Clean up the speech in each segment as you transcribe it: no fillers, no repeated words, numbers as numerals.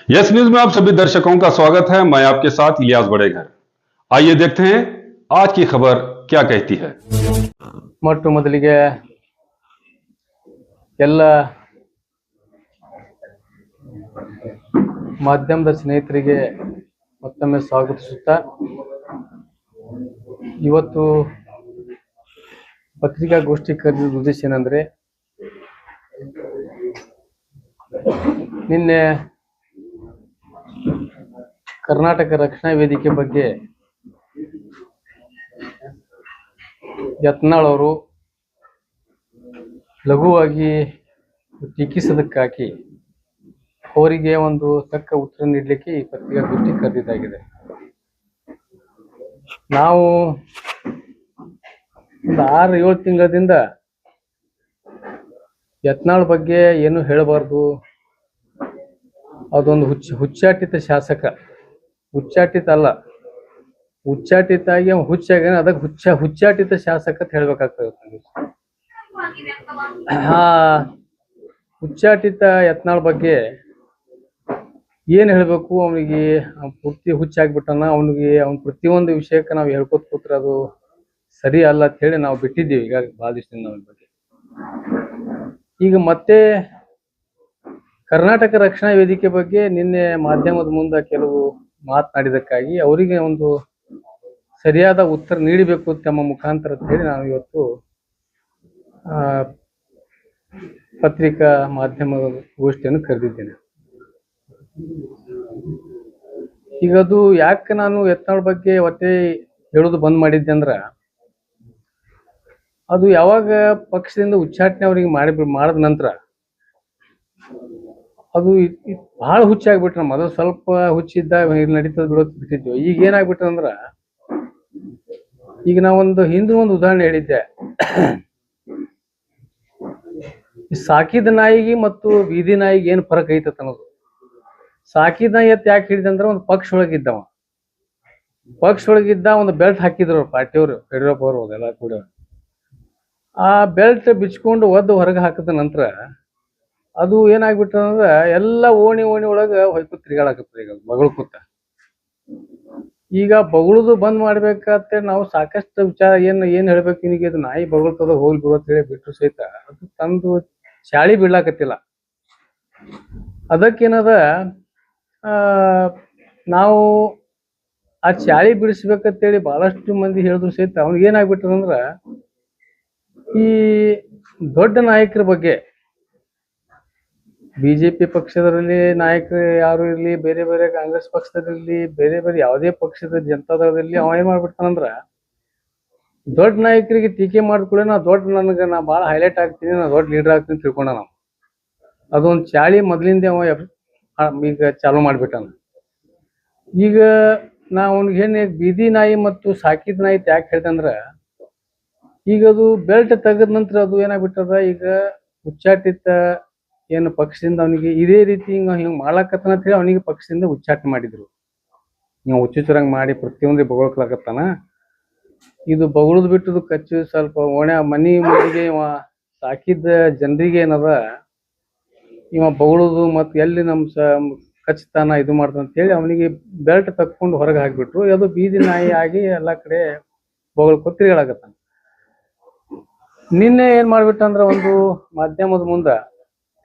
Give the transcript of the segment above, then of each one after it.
Yes news में आप सभी दर्शकों का स्वागत है। मैं आपके साथ इलियास बड़ेघर। आइए देखते हैं आज की खबर क्या कहती है। ಮೊಟ್ಟ ಮೊದಲಿಗೆ ಎಲ್ಲ ಮಾಧ್ಯಮದ ಸ್ನೇಹಿತರಿಗೆ ಮತ್ತೊಮ್ಮೆ ಸ್ವಾಗತಿಸುತ್ತಾ ಇವತ್ತು ಪತ್ರಿಕಾಗೋಷ್ಠಿ ಕರೆದಿದ್ದ ಉದ್ದೇಶ ಏನಂದ್ರೆ ನಿನ್ನೆ ಕರ್ನಾಟಕ ರಕ್ಷಣಾ ವೇದಿಕೆ ಬಗ್ಗೆ ಯತ್ನಾಳ್ ಅವರು ಲಘುವಾಗಿ ಟೀಕಿಸೋದಕ್ಕಾಗಿ ಅವರಿಗೆ ಒಂದು ತಕ್ಕ ಉತ್ತರ ನೀಡಲಿಕ್ಕೆ ಈ ಪತ್ರಿಕಾಗೋಷ್ಠಿ ಕರೆದಿದ್ದಾಗಿದೆ. ನಾವು ಒಂದು 6-7 ತಿಂಗಳಿಂದ ಯತ್ನಾಳ್ ಬಗ್ಗೆ ಏನು ಹೇಳಬಾರ್ದು, ಅದೊಂದು ಹುಚ್ಚಾಟಿತ ಶಾಸಕ, ಹುಚ್ಚಾಟಿತ ಅಲ್ಲ, ಹುಚ್ಚಾಟಿತಾಗಿ ಅವ ಹುಚ್ಚಾಗ ಅದಕ್ಕೆ ಹುಚ್ಚಾಟಿತ ಶಾಸಕ ಅಂತ ಹೇಳ್ಬೇಕಾಗ್ತದೆ. ಹುಚ್ಚಾಟಿತ ಯತ್ನಾಳ್ ಬಗ್ಗೆ ಏನ್ ಹೇಳ್ಬೇಕು, ಅವನಿಗೆ ಪೂರ್ತಿ ಹುಚ್ಚಾಗ್ಬಿಟ್ಟನ, ಅವ್ನ ಪ್ರತಿಯೊಂದು ವಿಷಯಕ್ಕೆ ನಾವು ಹೇಳ್ಕೊತ ಕೂತ್ರೆ ಅದು ಸರಿ ಅಲ್ಲ ಅಂತ ಹೇಳಿ ನಾವು ಬಿಟ್ಟಿದ್ದೀವಿ ಈಗ ಭಾಳ ದಿವಸದಿಂದ ಅವನ ಬಗ್ಗೆ. ಈಗ ಮತ್ತೆ ಕರ್ನಾಟಕ ರಕ್ಷಣಾ ವೇದಿಕೆ ಬಗ್ಗೆ ನಿನ್ನೆ ಮಾಧ್ಯಮದ ಮುಂದೆ ಕೆಲವು ಮಾತನಾಡಿದಕ್ಕಾಗಿ ಅವರಿಗೆ ಒಂದು ಸರಿಯಾದ ಉತ್ತರ ನೀಡಬೇಕು ತಮ್ಮ ಮುಖಾಂತರ ಅಂತ ಹೇಳಿ ನಾನು ಇವತ್ತು ಪತ್ರಿಕಾ ಮಾಧ್ಯಮ ಗೋಷ್ಠಿಯನ್ನು ಕರೆದಿದ್ದೇನೆ. ಈಗ ಅದು ಯಾಕೆ ನಾನು ಯತ್ನಾಳ್ ಬಗ್ಗೆ ಒಟ್ಟೆ ಹೇಳೋದು ಬಂದ್ ಮಾಡಿದ್ದೆ ಅಂದ್ರ, ಅದು ಯಾವಾಗ ಪಕ್ಷದಿಂದ ಉಚ್ಚಾಟನೆ ಅವ್ರಿಗೆ ಮಾಡಿದ ನಂತರ ಅದು ಬಹಳ ಹುಚ್ಚಾಗ್ಬಿಟ್ರ. ಮೊದಲು ಸ್ವಲ್ಪ ಹುಚ್ಚಿದ್ದ ಇಲ್ಲಿ ನಡೀತದ ಬಿಡೋದು ಬಿಟ್ಟಿದ್ವಿ. ಈಗ ಏನಾಗ್ಬಿಟ್ಟಂದ್ರ, ಈಗ ನಾವೊಂದು ಹಿಂದೆ ಒಂದು ಉದಾಹರಣೆ ಹೇಳಿದ್ದೆ, ಸಾಕಿದ ನಾಯಿಗೆ ಮತ್ತು ಬೀದಿ ನಾಯಿಗೆ ಏನ್ ಫರಕ್ ಐತತ್ ಅನ್ನೋದು. ಸಾಕಿದ ನಾಯಿ ಎತ್ ಯಾಕೆ ಹಿಡಿದಂದ್ರ, ಒಂದು ಪಕ್ಷ ಒಳಗಿದ್ದವ, ಒಂದು ಬೆಲ್ಟ್ ಹಾಕಿದ್ರು ಪಾರ್ಟಿಯವರು, ಯಡಿಯೂರಪ್ಪ ಅವರು ಅದೆಲ್ಲ ಕೂಡ. ಆ ಬೆಲ್ಟ್ ಬಿಚ್ಕೊಂಡು ಒದ್ದು ಹೊರಗೆ ಹಾಕಿದ ನಂತರ ಅದು ಏನಾಗ್ಬಿಟ್ಟಂದ್ರ ಎಲ್ಲ ಓಣಿ ಒಳಗ ಹೊಯ್ಕು ತಿರ್ಗಾಡಕತ್ತ. ಈಗ ಬಗಳು ಕೂತ ಈಗ ಬಗಳುದು ಬಂದ್ ಮಾಡ್ಬೇಕಂತ ನಾವು ಸಾಕಷ್ಟು ವಿಚಾರ ಏನ್ ಹೇಳ್ಬೇಕು, ನಿನಗೆ ಇದು ನಾಯಿ ಬಗಳ್ತದ ಹೋಗಿ ಬಿಡೋತ್ ಹೇಳಿ ಬಿಟ್ಟು ಸಹಿತ ಅದು ತಂದು ಚಾಳಿ ಬೀಳಾಕತ್ತಿಲ್ಲ. ಅದಕ್ಕೇನದ, ನಾವು ಆ ಚಾಳಿ ಬಿಡಿಸ್ಬೇಕಂತೇಳಿ ಬಹಳಷ್ಟು ಮಂದಿ ಹೇಳಿದ್ರು ಸಹಿತ ಅವ್ನಿಗೆ ಏನಾಗ್ಬಿಟ್ಟದಂದ್ರ, ಈ ದೊಡ್ಡ ನಾಯಕರ ಬಗ್ಗೆ ಬಿಜೆಪಿ ಪಕ್ಷದಲ್ಲಿ ನಾಯಕರು ಯಾರು ಇರ್ಲಿ, ಬೇರೆ ಬೇರೆ ಕಾಂಗ್ರೆಸ್ ಪಕ್ಷದಲ್ಲಿ, ಬೇರೆ ಬೇರೆ ಯಾವುದೇ ಪಕ್ಷದ ಜನತಾದಳದಲ್ಲಿ ಅವ ಏನ್ ಮಾಡ್ಬಿಡ್ತಾನಂದ್ರ, ದೊಡ್ಡ ನಾಯಕರಿಗೆ ಟೀಕೆ ಮಾಡ್ಕೊಳ್ಳಿ, ನಾ ಭಾಳ ಹೈಲೈಟ್ ಆಗ್ತೀನಿ, ನಾ ದೊಡ್ಡ ಲೀಡರ್ ಆಗ್ತೀನಿ ತಿಳ್ಕೊಂಡ. ನಾವು ಅದೊಂದು ಚಾಳಿ ಮೊದಲಿಂದ ಅವ ಈಗ ಚಾಲು ಮಾಡ್ಬಿಟ್ಟಾನ. ಈಗ ನಾ ಅವ್ನಿಗೆ ಏನ್ ಬೀದಿ ನಾಯಿ ಮತ್ತು ಸಾಕಿದ ನಾಯಿ ಯಾಕೆ ಹೇಳ್ತಂದ್ರ, ಈಗ ಅದು ಬೆಲ್ಟ್ ತೆಗೆದ ನಂತರ ಅದು ಏನಾಗ್ಬಿಟ್ಟದ, ಈಗ ಉಚ್ಚಾಟಿತ ಏನು ಪಕ್ಷದಿಂದ ಅವನಿಗೆ ಇದೇ ರೀತಿ ಹಿಂಗ್ ಮಾಡ್ಲಾಕತ್ತಾನ ಅಂತ ಹೇಳಿ ಅವನಿಗೆ ಪಕ್ಷದಿಂದ ಉಚ್ಚಾಟನೆ ಮಾಡಿದ್ರು. ನೀವು ಹುಚ್ಚುಚ್ಚರಂಗ್ ಮಾಡಿ ಪ್ರತಿಯೊಂದು ಬಗೊಳ್ಕಲಾಕತ್ತಾನ, ಇದು ಬಗುಳುದ್ ಬಿಟ್ಟದು ಕಚ್ಚು ಸ್ವಲ್ಪ ಮಂದಿಗೆ ಇವ ಸಾಕಿದ ಜನರಿಗೆ ಏನದ, ಇವ ಬಗುಳುದು ಮತ್ತು ಎಲ್ಲಿ ಕಚ್ತಾನ ಇದು ಮಾಡ್ತಾನ ಅಂತ ಹೇಳಿ ಅವನಿಗೆ ಬೆಲ್ಟ್ ತಕ್ಕೊಂಡು ಹೊರಗೆ ಹಾಕ್ಬಿಟ್ರು. ಅದು ಬೀದಿ ನಾಯಿ ಆಗಿ ಎಲ್ಲಾ ಕಡೆ ಬೊಗಳ್ಕೊತ್ ತಿರುಗಾಡಕತ್ತಾನ. ನಿನ್ನೆ ಏನ್ ಮಾಡ್ಬಿಟ್ಟಂದ್ರ, ಒಂದು ಮಾಧ್ಯಮದ ಮುಂದ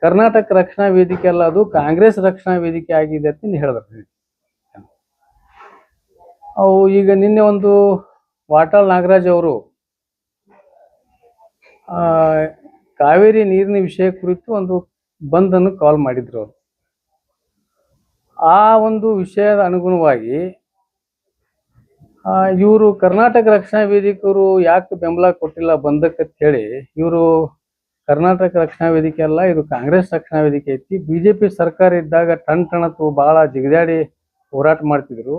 ಕರ್ನಾಟಕ ರಕ್ಷಣಾ ವೇದಿಕೆ ಅಲ್ಲ, ಅದು ಕಾಂಗ್ರೆಸ್ ರಕ್ಷಣಾ ವೇದಿಕೆ ಆಗಿದೆ ಅಂತ ಹೇಳಿದ್ರು. ಅವು ಈಗ ನಿನ್ನೆ ಒಂದು ವಾಟಾಳ್ ನಾಗರಾಜ್ ಅವರು ಕಾವೇರಿ ನೀರಿನ ವಿಷಯ ಕುರಿತು ಒಂದು ಬಂದನ್ನು ಕಾಲ್ ಮಾಡಿದ್ರು. ಅವರು ಆ ಒಂದು ವಿಷಯದ ಅನುಗುಣವಾಗಿ ಇವರು ಕರ್ನಾಟಕ ರಕ್ಷಣಾ ವೇದಿಕೆಯವರು ಯಾಕೆ ಬೆಂಬಲ ಕೊಟ್ಟಿಲ್ಲ ಬಂದಕ್ಕೆ ಅಂತ ಹೇಳಿ, ಇವರು ಕರ್ನಾಟಕ ರಕ್ಷಣಾ ವೇದಿಕೆ ಅಲ್ಲ, ಇದು ಕಾಂಗ್ರೆಸ್ ರಕ್ಷಣಾ ವೇದಿಕೆ ಐತಿ. ಬಿಜೆಪಿ ಸರ್ಕಾರ ಇದ್ದಾಗ ಟಣ್ ಬಹಳ ಜಿಗಿದಾಡಿ ಹೋರಾಟ ಮಾಡ್ತಿದ್ರು.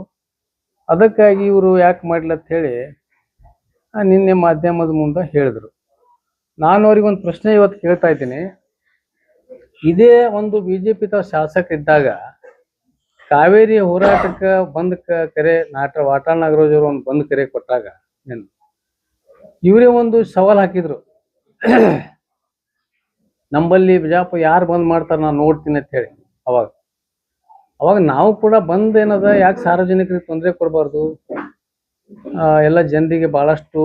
ಅದಕ್ಕಾಗಿ ಇವರು ಯಾಕೆ ಮಾಡಿಲ್ಲ ಅಂತ ಹೇಳಿ ನಿನ್ನೆ ಮಾಧ್ಯಮದ ಮುಂದೆ ಹೇಳಿದ್ರು. ನಾನು ಅವ್ರಿಗೊಂದು ಪ್ರಶ್ನೆ ಇವತ್ತು ಕೇಳ್ತಾ ಇದ್ದೀನಿ. ಇದೇ ಒಂದು ಬಿಜೆಪಿ ಶಾಸಕ ಇದ್ದಾಗ ಕಾವೇರಿ ಹೋರಾಟಕ್ಕೆ ಬಂದ್ ಕರೆ ವಾಟಾಳ್ ನಾಗರಾಜ್ ಅವರು ಒಂದು ಬಂದ್ ಕರೆ ಕೊಟ್ಟಾಗ ಇವರೇ ಒಂದು ಸವಾಲ್ ಹಾಕಿದ್ರು, ನಂಬಲ್ಲಿ ಬಿಜಾಪುರ ಯಾರು ಬಂದ್ ಮಾಡ್ತಾರ ನಾನು ನೋಡ್ತೀನಿ ಅಂತ ಹೇಳಿ. ಅವಾಗ ಅವಾಗ ನಾವು ಕೂಡ ಬಂದ್ ಏನದ ಯಾಕೆ ಸಾರ್ವಜನಿಕರಿಗೆ ತೊಂದರೆ ಕೊಡಬಾರ್ದು, ಎಲ್ಲ ಜನರಿಗೆ ಬಹಳಷ್ಟು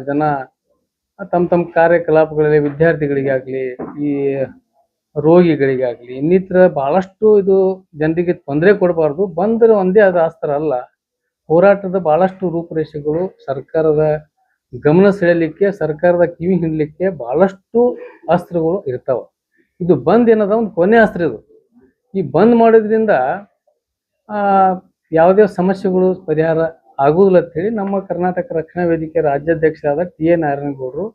ಜನ ತಮ್ಮ ತಮ್ಮ ಕಾರ್ಯಕಲಾಪಗಳಲ್ಲಿ ವಿದ್ಯಾರ್ಥಿಗಳಿಗಾಗ್ಲಿ, ಈ ರೋಗಿಗಳಿಗಾಗ್ಲಿ, ಇನ್ನಿತರ ಬಹಳಷ್ಟು ಇದು ಜನರಿಗೆ ತೊಂದರೆ ಕೊಡಬಾರ್ದು. ಬಂದ್ರೆ ಒಂದೇ ಅದು ಅಸ್ತ್ರ ಅಲ್ಲ, ಹೋರಾಟದ ಬಹಳಷ್ಟು ರೂಪುರೇಷೆಗಳು ಸರ್ಕಾರದ ಗಮನ ಸೆಳೆಯಲಿಕ್ಕೆ, ಸರ್ಕಾರದ ಕಿವಿ ಹಿಂಡ್ಲಿಕ್ಕೆ ಬಹಳಷ್ಟು ಅಸ್ತ್ರಗಳು ಇರ್ತಾವ. ಇದು ಬಂದ್ ಏನದ ಒಂದು ಕೊನೆ ಅಸ್ತ್ರ. ಇದು ಈ ಬಂದ್ ಮಾಡೋದ್ರಿಂದ ಯಾವುದೇ ಸಮಸ್ಯೆಗಳು ಪರಿಹಾರ ಆಗುವುದಿಲ್ಲ ಅಂತ ಹೇಳಿ ನಮ್ಮ ಕರ್ನಾಟಕ ರಕ್ಷಣಾ ವೇದಿಕೆ ರಾಜ್ಯಾಧ್ಯಕ್ಷರಾದ ಟಿ.ಎ. ನಾರಾಯಣಗೌಡರು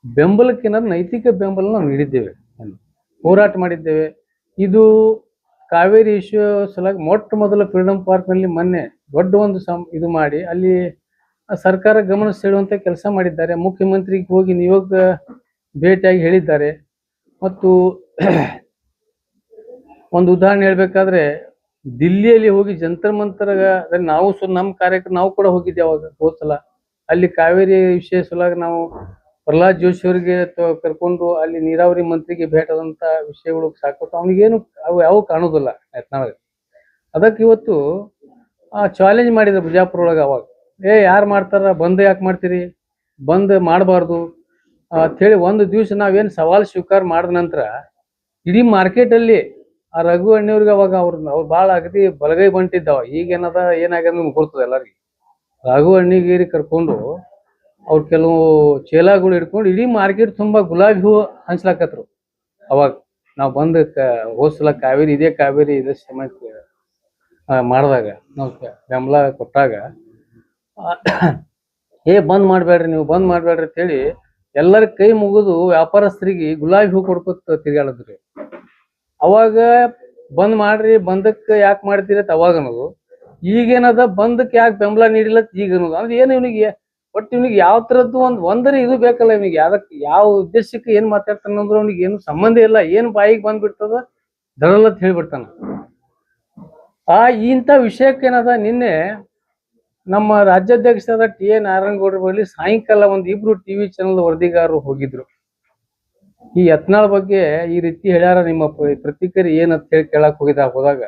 ಬೆಂಬಲಕ್ಕೆ ನೈತಿಕ ಬೆಂಬಲ ನಾವು ನೀಡಿದ್ದೇವೆ, ಹೋರಾಟ ಮಾಡಿದ್ದೇವೆ. ಇದು ಕಾವೇರಿ ಇಶ್ಯೂ ಸಲುವಾಗಿ ಮೊಟ್ಟ ಮೊದಲ ಫ್ರೀಡಂ ಪಾರ್ಕ್ನಲ್ಲಿ ಮೊನ್ನೆ ದೊಡ್ಡ ಒಂದು ಇದು ಮಾಡಿ ಅಲ್ಲಿ ಸರ್ಕಾರ ಗಮನ ಸೆಳೆಯುವಂತ ಕೆಲಸ ಮಾಡಿದ್ದಾರೆ. ಮುಖ್ಯಮಂತ್ರಿಗೆ ಹೋಗಿ ನಿಯೋಗ ಭೇಟಿಯಾಗಿ ಹೇಳಿದ್ದಾರೆ. ಮತ್ತು ಒಂದು ಉದಾಹರಣೆ ಹೇಳ್ಬೇಕಾದ್ರೆ ದಿಲ್ಲಿಯಲ್ಲಿ ಹೋಗಿ ಜಂತರ್ ಮಂತರ ನಾವು ನಮ್ಮ ಕಾರ್ಯಕ್ರಮ ನಾವು ಕೂಡ ಹೋಗಿದ್ದೆ ಅವಾಗ ಹೋದ್ಸಲ. ಅಲ್ಲಿ ಕಾವೇರಿ ವಿಷಯ ಸಲುವಾಗಿ ನಾವು ಪ್ರಹ್ಲಾದ್ ಜೋಶಿ ಅವರಿಗೆ ಕರ್ಕೊಂಡು ಅಲ್ಲಿ ನೀರಾವರಿ ಮಂತ್ರಿಗೆ ಭೇಟಾದಂತ ವಿಷಯಗಳು ಸಾಕಷ್ಟು ಅವನಿಗೇನು ಅವು ಯಾವ ಕಾಣುದಿಲ್ಲ ಯತ್ನಾಳ್. ಅದಕ್ಕೆ ಇವತ್ತು ಚಾಲೆಂಜ್ ಮಾಡಿದ್ರು ಬಿಜಾಪುರ ಒಳಗೆ. ಅವಾಗ ಯಾರು ಮಾಡ್ತಾರ, ಬಂದ್ ಯಾಕೆ ಮಾಡ್ತೀರಿ, ಬಂದ್ ಮಾಡಬಾರ್ದು ಅಂಥೇಳಿ ಒಂದು ದಿವಸ ನಾವೇನು ಸವಾಲು ಸ್ವೀಕಾರ ಮಾಡಿದ ನಂತರ ಇಡೀ ಮಾರ್ಕೆಟಲ್ಲಿ ಆ ರಘು ಅಣ್ಣಿಯವ್ರಿಗೆ ಅವಾಗ ಅವ್ರು ಭಾಳ ಅಗದಿ ಬಲಗೈ ಬಂಟಿದ್ದಾವ. ಈಗೇನದ ಏನಾಗ್ಯದ ನಮ್ಗೆ ಗೊರ್ತದೆ ಎಲ್ಲರಿಗೆ. ರಘು ಅಣ್ಣಿಗೇರಿ ಕರ್ಕೊಂಡು ಅವ್ರು ಕೆಲವು ಚೇಲಾಗಳು ಹಿಡ್ಕೊಂಡು ಇಡೀ ಮಾರ್ಕೆಟ್ ತುಂಬಾ ಗುಲಾಬಿ ಹೂವು ಹಂಚ್ಲಾಕತ್ರು. ಅವಾಗ ನಾವು ಬಂದು ಹೋದ್ಸಲ ಕಾವೇರಿ ಇದೇ ಸಮಯಕ್ಕೆ ಮಾಡಿದಾಗ ನಾವು ಬೆಂಬಲ ಕೊಟ್ಟಾಗ ಬಂದ್ ಮಾಡ್ಬೇಡ್ರಿ, ನೀವು ಬಂದ್ ಮಾಡ್ಬೇಡ್ರಿ ಅಂತೇಳಿ ಎಲ್ಲರ ಕೈ ಮುಗಿದು ವ್ಯಾಪಾರಸ್ಥರಿಗೆ ಗುಲಾಬಿ ಹೂ ಕೊಡ್ಕೊತ ತಿರ್ಗಾಡಿದ್ರಿ. ಅವಾಗ ಬಂದ್ ಮಾಡ್ರಿ, ಬಂದಕ್ಕೆ ಯಾಕೆ ಮಾಡ್ತೀರಿ ಅಂತ ಅವಾಗ ಅನ್ನೋದು. ಈಗೇನದ ಬಂದಕ್ಕೆ ಯಾಕೆ ಬೆಂಬಲ ನೀಡಿಲ್ಲ ಈಗ ಅನ್ನೋದು. ಅಂದ್ರೆ ಏನು ಇವನಿಗೆ ಒಟ್ಟು ಇವನಿಗೆ ಯಾವ ತರದ್ದು ಒಂದರೆ ಇದು ಬೇಕಲ್ಲ ಇವನಿಗೆ. ಅದಕ್ಕೆ ಯಾವ ಉದ್ದೇಶಕ್ಕೆ ಏನ್ ಮಾತಾಡ್ತಾನಂದ್ರೆ ಅವನಿಗೆ ಏನು ಸಂಬಂಧ ಇಲ್ಲ. ಏನ್ ಬಾಯಿಗೆ ಬಂದ್ಬಿಡ್ತದ ದಡಲತ್ ಹೇಳ್ಬಿಡ್ತಾನ. ಇಂಥ ವಿಷಯಕ್ಕೇನದ ನಿನ್ನೆ ನಮ್ಮ ರಾಜ್ಯಾಧ್ಯಕ್ಷರಾದ ಟಿ.ಎ. ನಾರಾಯಣಗೌಡರ ಬಳಿ ಸಾಯಂಕಾಲ ಇಬ್ರು ಟಿವಿ ಚಾನಲ್ ವರದಿಗಾರರು ಹೋಗಿದ್ರು. ಈ ಯತ್ನಾಳ್ ಬಗ್ಗೆ ಈ ರೀತಿ ಹೇಳ್ಯಾರ, ನಿಮ್ಮ ಪ್ರತಿಕ್ರಿಯೆ ಏನಂತ ಹೇಳಿ ಕೇಳಕ್ ಹೋದಾಗ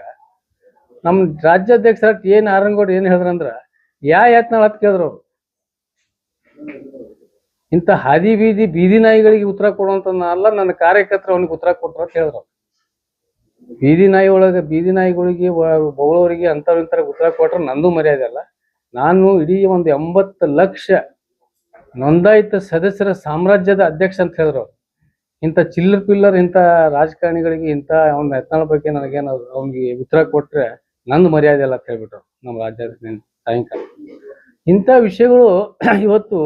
ನಮ್ಮ ರಾಜ್ಯಾಧ್ಯಕ್ಷರ ಟಿ.ಎ. ನಾರಾಯಣಗೌಡ ಏನ್ ಹೇಳಿದ್ರಂದ್ರ, ಯತ್ನಾಳ್ ಅಂತ ಕೇಳಿದ್ರು ಅವ್ರು. ಇಂಥ ಹಾದಿ ಬೀದಿ ನಾಯಿಗಳಿಗೆ ಉತ್ತರ ಕೊಡುವಂತ ಅಲ್ಲ, ನನ್ನ ಕಾರ್ಯಕರ್ತರು ಅವನಿಗೆ ಉತ್ತರ ಕೊಟ್ರ ಅಂತ ಹೇಳಿದ್ರು. ಬೀದಿ ನಾಯಿಗಳಿಗೆ ಬೊಗಳವರಿಗೆ ಇಂಥವ್ರ ಉತ್ತರ ಕೊಟ್ರೆ ನಂದು ಮರ್ಯಾದೆ ಅಲ್ಲ. ನಾನು ಇಡೀ 80 ಲಕ್ಷ ನೋಂದಾಯಿತ ಸದಸ್ಯರ ಸಾಮ್ರಾಜ್ಯದ ಅಧ್ಯಕ್ಷ ಅಂತ ಹೇಳಿದ್ರು. ಇಂಥ ಚಿಲ್ಲರ್ ಪಿಲ್ಲರ್ ಇಂಥ ರಾಜಕಾರಣಿಗಳಿಗೆ ಅವ್ನ ಯತ್ನಾಳ್ ಬಗ್ಗೆ ನನಗೇನು ಅವ್ನಿಗೆ ಉತ್ತರ ಕೊಟ್ರೆ ನಂದು ಮರ್ಯಾದೆ ಅಲ್ಲ ಅಂತ ಹೇಳ್ಬಿಟ್ರು ನಮ್ಮ ರಾಜ್ಯಾಧ್ಯಕ್ಷ ಸಾಯಂಕಾಲ. ಇಂಥ ವಿಷಯಗಳು ಇವತ್ತು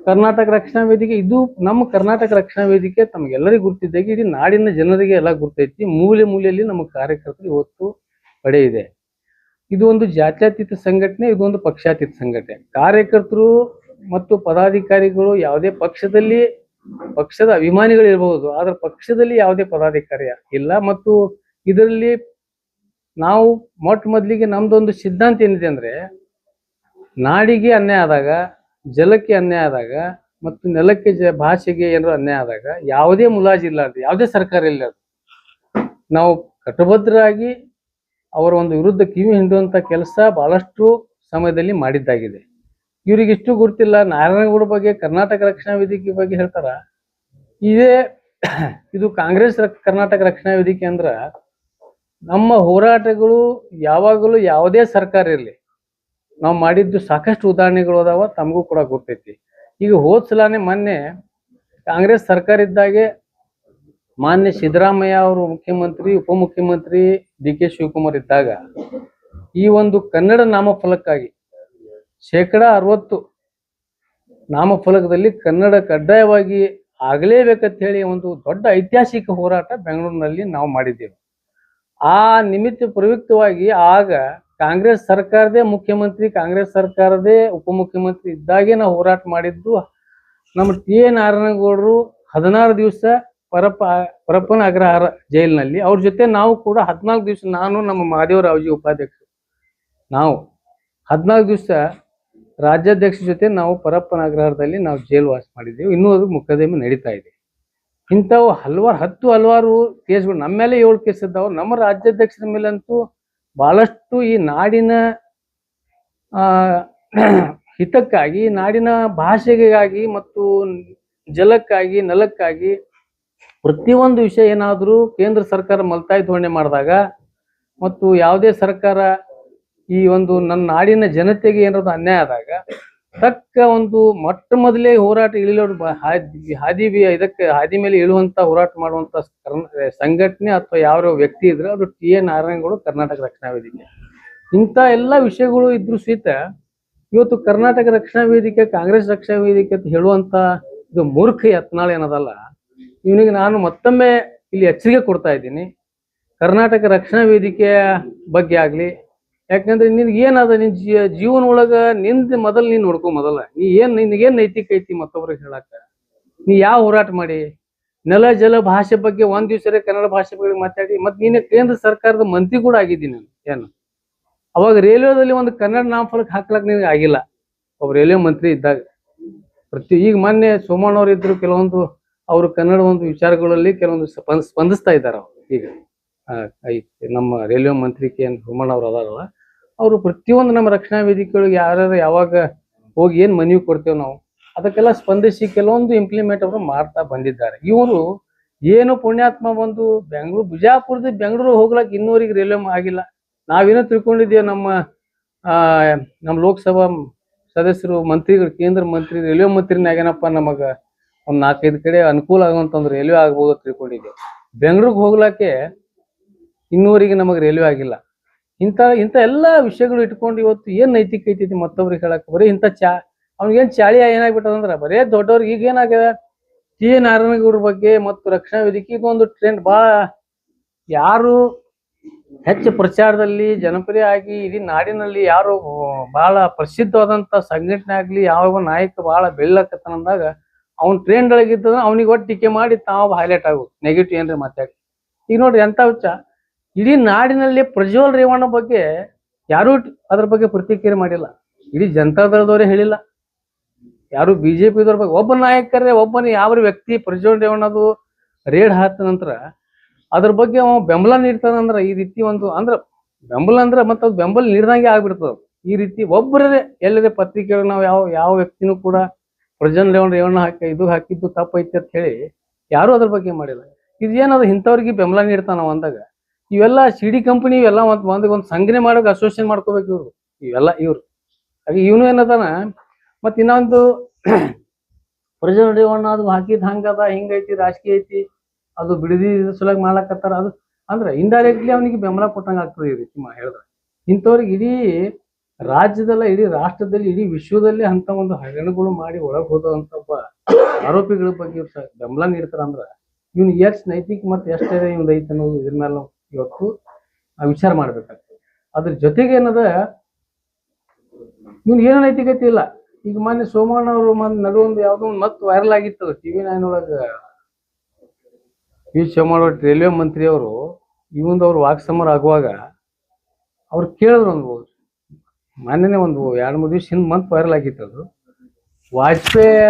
ಕರ್ನಾಟಕ ರಕ್ಷಣಾ ವೇದಿಕೆ, ಇದು ನಮ್ಮ ಕರ್ನಾಟಕ ರಕ್ಷಣಾ ವೇದಿಕೆ ತಮಗೆಲ್ಲರಿಗೂ ಗುರ್ತಿದ್ದಾಗಿ ಇಡೀ ನಾಡಿನ ಜನರಿಗೆ ಎಲ್ಲ ಗುರ್ತೈತಿ. ಮೂಲೆಯಲ್ಲಿ ನಮ್ಮ ಕಾರ್ಯಕರ್ತರು ಇವತ್ತು ಪಡೆ ಇದೆ. ಇದು ಒಂದು ಜಾತ್ಯತೀತ ಸಂಘಟನೆ, ಇದು ಒಂದು ಪಕ್ಷಾತೀತ ಸಂಘಟನೆ. ಕಾರ್ಯಕರ್ತರು ಮತ್ತು ಪದಾಧಿಕಾರಿಗಳು ಯಾವುದೇ ಪಕ್ಷದ ಅಭಿಮಾನಿಗಳು ಇರಬಹುದು, ಆದ್ರೆ ಪಕ್ಷದಲ್ಲಿ ಯಾವುದೇ ಪದಾಧಿಕಾರಿ ಇಲ್ಲ. ಮತ್ತು ಇದರಲ್ಲಿ ನಾವು ಮೊದಲಿಗೆ ನಮ್ದೊಂದು ಸಿದ್ಧಾಂತ ಏನಿದೆ ಅಂದ್ರೆ, ನಾಡಿಗೆ ಅನ್ಯಾಯ ಆದಾಗ, ಜಲಕ್ಕೆ ಅನ್ಯಾಯ ಆದಾಗ ಮತ್ತು ನೆಲಕ್ಕೆ ಭಾಷೆಗೆ ಏನಾದ್ರು ಅನ್ಯಾಯ ಆದಾಗ ಯಾವುದೇ ಮುಲಾಜಿಲ್ಲ, ಯಾವುದೇ ಸರ್ಕಾರ ಇಲ್ಲ, ನಾವು ಕಟಬದ್ಧರಾಗಿ ಅವರ ಒಂದು ವಿರುದ್ಧ ಕಿವಿ ಹಿಂಡುವಂತ ಕೆಲಸ ಬಹಳಷ್ಟು ಸಮಯದಲ್ಲಿ ಮಾಡಿದ್ದಾಗಿದೆ. ಇವ್ರಿಗಿಷ್ಟು ಗುರ್ತಿಲ್ಲ. ನಾರಾಯಣಗೌಡ ಬಗ್ಗೆ, ಕರ್ನಾಟಕ ರಕ್ಷಣಾ ವೇದಿಕೆ ಬಗ್ಗೆ ಹೇಳ್ತಾರ. ಇದು ಕಾಂಗ್ರೆಸ್ ಕರ್ನಾಟಕ ರಕ್ಷಣಾ ವೇದಿಕೆ ಅಂದ್ರ ನಮ್ಮ ಹೋರಾಟಗಳು ಯಾವಾಗಲೂ ಯಾವುದೇ ಸರ್ಕಾರ ಇರಲಿ ನಾವು ಮಾಡಿದ್ದು ಸಾಕಷ್ಟು ಉದಾಹರಣೆಗಳು ಅದಾವ, ತಮಗೂ ಕೂಡ ಗೊತ್ತೈತಿ. ಈಗ ಹೋದ್ಸಲಾನೆ ಮೊನ್ನೆ ಕಾಂಗ್ರೆಸ್ ಸರ್ಕಾರ ಇದ್ದಾಗೆ ಮಾನ್ಯ ಸಿದ್ದರಾಮಯ್ಯ ಅವರು ಮುಖ್ಯಮಂತ್ರಿ, ಉಪಮುಖ್ಯಮಂತ್ರಿ ಡಿ.ಕೆ. ಶಿವಕುಮಾರ್ ಇದ್ದಾಗ ಈ ಒಂದು ಕನ್ನಡ ನಾಮಫಲಕ್ಕಾಗಿ 60% ನಾಮಫಲಕದಲ್ಲಿ ಕನ್ನಡ ಕಡ್ಡಾಯವಾಗಿ ಆಗಲೇಬೇಕಂತ ಹೇಳಿ ಒಂದು ದೊಡ್ಡ ಐತಿಹಾಸಿಕ ಹೋರಾಟ ಬೆಂಗಳೂರಿನಲ್ಲಿ ನಾವು ಮಾಡಿದ್ದೇವೆ. ಆ ನಿಮಿತ್ತ ಪ್ರಯುಕ್ತವಾಗಿ ಆಗ ಕಾಂಗ್ರೆಸ್ ಸರ್ಕಾರದೇ ಮುಖ್ಯಮಂತ್ರಿ, ಕಾಂಗ್ರೆಸ್ ಸರ್ಕಾರದೇ ಉಪಮುಖ್ಯಮಂತ್ರಿ ಇದ್ದಾಗೆ ನಾವು ಹೋರಾಟ ಮಾಡಿದ್ದು. ನಮ್ಮ ಟಿ.ಎ. ನಾರಾಯಣಗೌಡರು 16 ದಿವಸ ಪರಪ್ಪನ ಅಗ್ರಹಾರ ಜೈಲಿನಲ್ಲಿ, ಅವ್ರ ಜೊತೆ ನಾವು ಕೂಡ 14 ದಿವಸ, ನಾನು ನಮ್ಮ ಮಹಾದೇವರಾವ್ಜಿ ಉಪಾಧ್ಯಕ್ಷರು, ನಾವು 14 ದಿವಸ ರಾಜ್ಯಾಧ್ಯಕ್ಷ ಜೊತೆ ನಾವು ಪರಪ್ಪನ ಅಗ್ರಹಾರದಲ್ಲಿ ನಾವು ಜೈಲು ವಾಸ ಮಾಡಿದ್ದೇವೆ. ಇನ್ನೂ ಅದು ಮೊಕದ್ದಮೆ ನಡೀತಾ ಇದೆ. ಇಂಥವು ಹಲವಾರು ಕೇಸ್ಗಳು ನಮ್ಮ ಮೇಲೆ 7 ಕೇಸ್ ಇದ್ದಾವೆ. ನಮ್ಮ ರಾಜ್ಯಾಧ್ಯಕ್ಷರ ಮೇಲಂತೂ ಬಹಳಷ್ಟು ಈ ನಾಡಿನ ಆ ಹಿತಕ್ಕಾಗಿ, ನಾಡಿನ ಭಾಷೆಗಾಗಿ ಮತ್ತು ಜಲಕ್ಕಾಗಿ, ನೆಲಕ್ಕಾಗಿ ಪ್ರತಿಯೊಂದು ವಿಷಯ ಏನಾದರೂ ಕೇಂದ್ರ ಸರ್ಕಾರ ಮಲ್ತಾಯಿ ಧೋರಣೆ ಮಾಡಿದಾಗ ಮತ್ತು ಯಾವುದೇ ಸರ್ಕಾರ ಈ ಒಂದು ನನ್ನ ನಾಡಿನ ಜನತೆಗೆ ಏನಾದ್ರು ಅನ್ಯಾಯ ಆದಾಗ ತಕ್ಕ ಒಂದು ಮೊಟ್ಟ ಮೊದಲೇ ಹೋರಾಟ ಇಳಿಯೋರು ಹಾದಿ ಮೇಲೆ ಇಳುವಂತ ಹೋರಾಟ ಮಾಡುವಂತ ಸಂಘಟನೆ ಅಥವಾ ಯಾವ ವ್ಯಕ್ತಿ ಇದ್ರೆ ಅದು ಟಿ.ಎ. ನಾರಾಯಣಗೌಡ ಕರ್ನಾಟಕ ರಕ್ಷಣಾ ವೇದಿಕೆ. ಇಂಥ ಎಲ್ಲ ವಿಷಯಗಳು ಇದ್ರು ಸಹಿತ ಇವತ್ತು ಕರ್ನಾಟಕ ರಕ್ಷಣಾ ವೇದಿಕೆ, ಕಾಂಗ್ರೆಸ್ ರಕ್ಷಣಾ ವೇದಿಕೆ ಅಂತ ಹೇಳುವಂತ ಇದು ಮೂರ್ಖ ಯತ್ನಾಳ ಏನದಲ್ಲ, ಇವನಿಗೆ ನಾನು ಮತ್ತೊಮ್ಮೆ ಇಲ್ಲಿ ಎಚ್ಚರಿಕೆ ಕೊಡ್ತಾ ಇದ್ದೀನಿ. ಕರ್ನಾಟಕ ರಕ್ಷಣಾ ವೇದಿಕೆಯ ಬಗ್ಗೆ ಆಗ್ಲಿ, ಯಾಕಂದ್ರೆ ನಿನ್ಗೆ ಏನದ ನಿನ್ ಜೀವನ ಒಳಗ ನಿಂದ ಮೊದಲು ನೀನ್ ನೋಡ್ಕೊ. ಮೊದಲ ನಿನಗೇನ್ ನೈತಿಕ ಐತಿ ಮತ್ತೊಬ್ರಿಗೆ ಹೇಳಾಕ? ನೀ ಯಾವ ಹೋರಾಟ ಮಾಡಿ ನೆಲ ಜಲ ಭಾಷೆ ಬಗ್ಗೆ ಒಂದ್ ದಿವ್ಸ ಕನ್ನಡ ಭಾಷೆ ಬಗ್ಗೆ ಮಾತಾಡಿ ಮತ್ ನೀನು ಕೇಂದ್ರ ಸರ್ಕಾರದ ಮಂತ್ರಿ ಕೂಡ ಆಗಿದ್ದೀನಿ ನಾನು. ಏನು ಅವಾಗ ರೈಲ್ವೆದಲ್ಲಿ ಒಂದು ಕನ್ನಡ ನಾಮಫಲಕ ಹಾಕ್ಲಕ್ ನಿನಗೆ ಆಗಿಲ್ಲ, ಒಬ್ಬ ರೈಲ್ವೆ ಮಂತ್ರಿ ಇದ್ದಾಗ. ಈಗ ಮೊನ್ನೆ ಸೋಮಣ್ಣವ್ರು ಇದ್ರು, ಕೆಲವೊಂದು ಅವರು ಕನ್ನಡ ಒಂದು ವಿಚಾರಗಳಲ್ಲಿ ಕೆಲವೊಂದು ಸ್ಪಂದಿಸ್ತಾ ಇದ್ದಾರೆ. ಈಗ ನಮ್ಮ ರೈಲ್ವೆ ಮಂತ್ರಿ ಕೆ.ಎನ್. ಸೋಮಣ್ಣವ್ರು ಅದಾರಲ್ಲ, ಅವರು ಪ್ರತಿಯೊಂದು ನಮ್ಮ ರಕ್ಷಣಾ ವೇದಿಕೆಗಳಿಗೆ ಯಾರ್ಯಾರು ಯಾವಾಗ ಹೋಗಿ ಏನ್ ಮನವಿ ಕೊಡ್ತೇವೆ ನಾವು ಅದಕ್ಕೆಲ್ಲ ಸ್ಪಂದಿಸಿ ಕೆಲವೊಂದು ಇಂಪ್ಲಿಮೆಂಟ್ ಅವರು ಮಾಡ್ತಾ ಬಂದಿದ್ದಾರೆ. ಇವರು ಏನು ಪುಣ್ಯಾತ್ಮ ಬಂದು ಬಿಜಾಪುರದ ಬೆಂಗಳೂರು ಹೋಗ್ಲಕ್ ಇನ್ನೂರಿಗೆ ರೈಲ್ವೆ ಆಗಿಲ್ಲ. ನಾವೇನೋ ತಿಳ್ಕೊಂಡಿದ್ದೇವೆ ನಮ್ಮ ಲೋಕಸಭಾ ಸದಸ್ಯರು, ಮಂತ್ರಿಗಳು, ಕೇಂದ್ರ ಮಂತ್ರಿ, ರೈಲ್ವೆ ಮಂತ್ರಿನಾಗೇನಪ್ಪ ನಮಗ ಒಂದ್ 4-5 ಕಡೆ ಅನುಕೂಲ ಆಗುವಂತಂದ್ರೆ ರೈಲ್ವೆ ಆಗ್ಬೋದು ತಿಳ್ಕೊಂಡಿದ್ದೇವೆ. ಬೆಂಗಳೂರಿಗೆ ಹೋಗ್ಲಕ್ಕೆ ಇನ್ನೂರಿಗೆ ನಮಗೆ ರೈಲ್ವೆ ಆಗಿಲ್ಲ. ಇಂಥ ಎಲ್ಲಾ ವಿಷಯಗಳು ಇಟ್ಕೊಂಡು ಇವತ್ತು ಏನ್ ನೈತಿಕ ಐತಿ ಮತ್ತೊಬ್ರಿಗೆ ಹೇಳಕ್? ಬರೀ ಇಂಥ ಅವ್ನಿಗೇನ್ ಚಾಳಿ ಏನಾಗ್ಬಿಟ್ಟದಂದ್ರ ಬರೇ ದೊಡ್ಡವ್ರಿಗೆ ಈಗ ಏನಾಗ್ಯದ ಟಿ.ಎ. ನಾರಾಯಣಗೌಡ್ರ ಬಗ್ಗೆ ಮತ್ತು ರಕ್ಷಣಾ ವೇದಿಕೆ ಇದೊಂದು ಟ್ರೆಂಡ್ ಬಹಳ ಯಾರು ಹೆಚ್ಚು ಪ್ರಚಾರದಲ್ಲಿ ಜನಪ್ರಿಯ ಆಗಿ ಇಡೀ ನಾಡಿನಲ್ಲಿ ಯಾರು ಬಹಳ ಪ್ರಸಿದ್ಧವಾದಂತ ಸಂಘಟನೆ ಆಗ್ಲಿ, ಯಾವ ನಾಯಕ ಬಹಳ ಬೆಳ್ಳಕತ್ತನಂದಾಗ ಅವ್ನ ಟ್ರೆಂಡ್ ಒಳಗಿದ್ದ ಅವ್ನಿಗೆ ಒಟ್ಟು ಟೀಕೆ ಮಾಡಿ ತಾವು ಹೈಲೈಟ್ ಆಗು ನೆಗೆಟಿವ್ ಏನ್ರಿ ಮಾತಾಡಿ. ಈಗ ನೋಡ್ರಿ ಎಂತ ಹುಚ್ಚ, ಇಡೀ ನಾಡಿನಲ್ಲಿ ಪ್ರಜ್ವಲ್ ರೇವಣ್ಣ ಬಗ್ಗೆ ಯಾರು ಅದ್ರ ಬಗ್ಗೆ ಪ್ರತಿಕ್ರಿಯೆ ಮಾಡಿಲ್ಲ. ಇಡೀ ಜನತಾದಳದವರೇ ಹೇಳಿಲ್ಲ, ಯಾರು ಬಿಜೆಪಿದವ್ರ ಬಗ್ಗೆ. ಒಬ್ಬ ನಾಯಕರೇ ಒಬ್ಬನ ಯಾವ ವ್ಯಕ್ತಿ ಪ್ರಜ್ವಲ್ ರೇವಣ್ಣದು ರೇಡ್ ಹಾತ ನಂತರ ಅದ್ರ ಬಗ್ಗೆ ಅವ ಬೆಂಬಲ ನೀಡ್ತಾನಂದ್ರ ಈ ರೀತಿ ಒಂದು ಅಂದ್ರ ಬೆಂಬಲ ಅಂದ್ರ ಮತ್ತ ಅದು ಬೆಂಬಲ ನೀಡ್ದಂಗೆ ಆಗ್ಬಿಡ್ತದ. ಈ ರೀತಿ ಒಬ್ಬರೇ ಎಲ್ಲರೇ ಪತ್ರಿಕೆಗಳು ನಾವು ಯಾವ ವ್ಯಕ್ತಿನೂ ಕೂಡ ಪ್ರಜ್ವಲ್ ರೇವಣ್ಣ ಹಾಕಿದ್ದು ತಪ್ಪೈತಿ ಅಂತ ಹೇಳಿ ಯಾರು ಅದ್ರ ಬಗ್ಗೆ ಮಾಡಿಲ್ಲ. ಇದೇನದು ಇಂಥವ್ರಿಗೆ ಬೆಂಬಲ ನೀಡ್ತಾನ ಅಂದಾಗ ಇವೆಲ್ಲ ಸಿಡಿ ಕಂಪನಿ ಇವೆಲ್ಲ ಒಂದು ಸಂಘಟನೆ ಮಾಡೋಕೆ ಅಸೋಸಿಯೇಷನ್ ಮಾಡ್ಕೋಬೇಕು ಇವ್ರು. ಹಾಗೆ ಇವನು ಏನದಾನ ಮತ್ ಇನ್ನೊಂದು ಪ್ರಜ್ವಲ್ ರೇವಣ್ಣ ಅದು ಹಾಕಿದ್ ಹಂಗದ ಹಿಂಗೈತಿ ರಾಜಕೀಯ ಐತಿ ಅದು ಬಿಡದಿ ಸಲುವಾಗಿ ಮಾಡ್ಲಕತ್ತಾರ, ಅದು ಅಂದ್ರೆ ಇಂಡೈರೆಕ್ಟ್ಲಿ ಅವನಿಗೆ ಬೆಂಬಲ ಕೊಟ್ಟಂಗ ಆಗ್ತದೆ ಈ ರೀತಿ ಹೇಳಿದ್ರೆ. ಇಂಥವ್ರಿಗೆ ಇಡೀ ರಾಜ್ಯದಲ್ಲ, ಇಡೀ ರಾಷ್ಟ್ರದಲ್ಲಿ, ಇಡೀ ವಿಶ್ವದಲ್ಲಿ ಅಂತ ಒಂದು ಹಗರಣಗಳು ಮಾಡಿ ಒಳಗ್ ಹೋದಂತ ಒಬ್ಬ ಆರೋಪಿಗಳ ಬಗ್ಗೆ ಇವ್ರು ಬೆಂಬಲ ನೀಡ್ತಾರ ಅಂದ್ರ ಇವ್ನು ಎಷ್ಟು ನೈತಿಕ ಮತ್ತೆ ಎಷ್ಟೇ ಇವ್ದು ಐತೆ ಅನ್ನೋದು ಇದ್ರ ಮೇಲೆ ನಾವು ಇವತ್ತು ವಿಚಾರ ಮಾಡ್ಬೇಕಾಗ್ತದೆ. ಅದ್ರ ಜೊತೆಗೆ ಏನದ ಇವ್ನು ಏನೋ ನೈತಿಕತೆ ಇಲ್ಲ. ಈಗ ಮೊನ್ನೆ ಸೋಮಣ್ಣ ಅವರು ನಡುವೊಂದು ಯಾವ್ದೋ ಒಂದು ಮತ್ತೆ ವೈರಲ್ ಆಗಿತ್ತದ TV9 ಒಳಗ. ವಿ ಸೋಮಣ್ಣ ರೈಲ್ವೆ ಮಂತ್ರಿ ಅವರು ಇವಂದವ್ರು ವಾಕ್ಸಮರ ಆಗುವಾಗ ಅವ್ರು ಕೇಳಿದ್ರು ಒಂದು ಮೊನ್ನೆನೆ ಒಂದು 2-3 ದಿವಸ ಹಿಂದ್ ವೈರಲ್ ಆಗಿತ್ತು ಅದು. ವಾಜಪೇಯಿ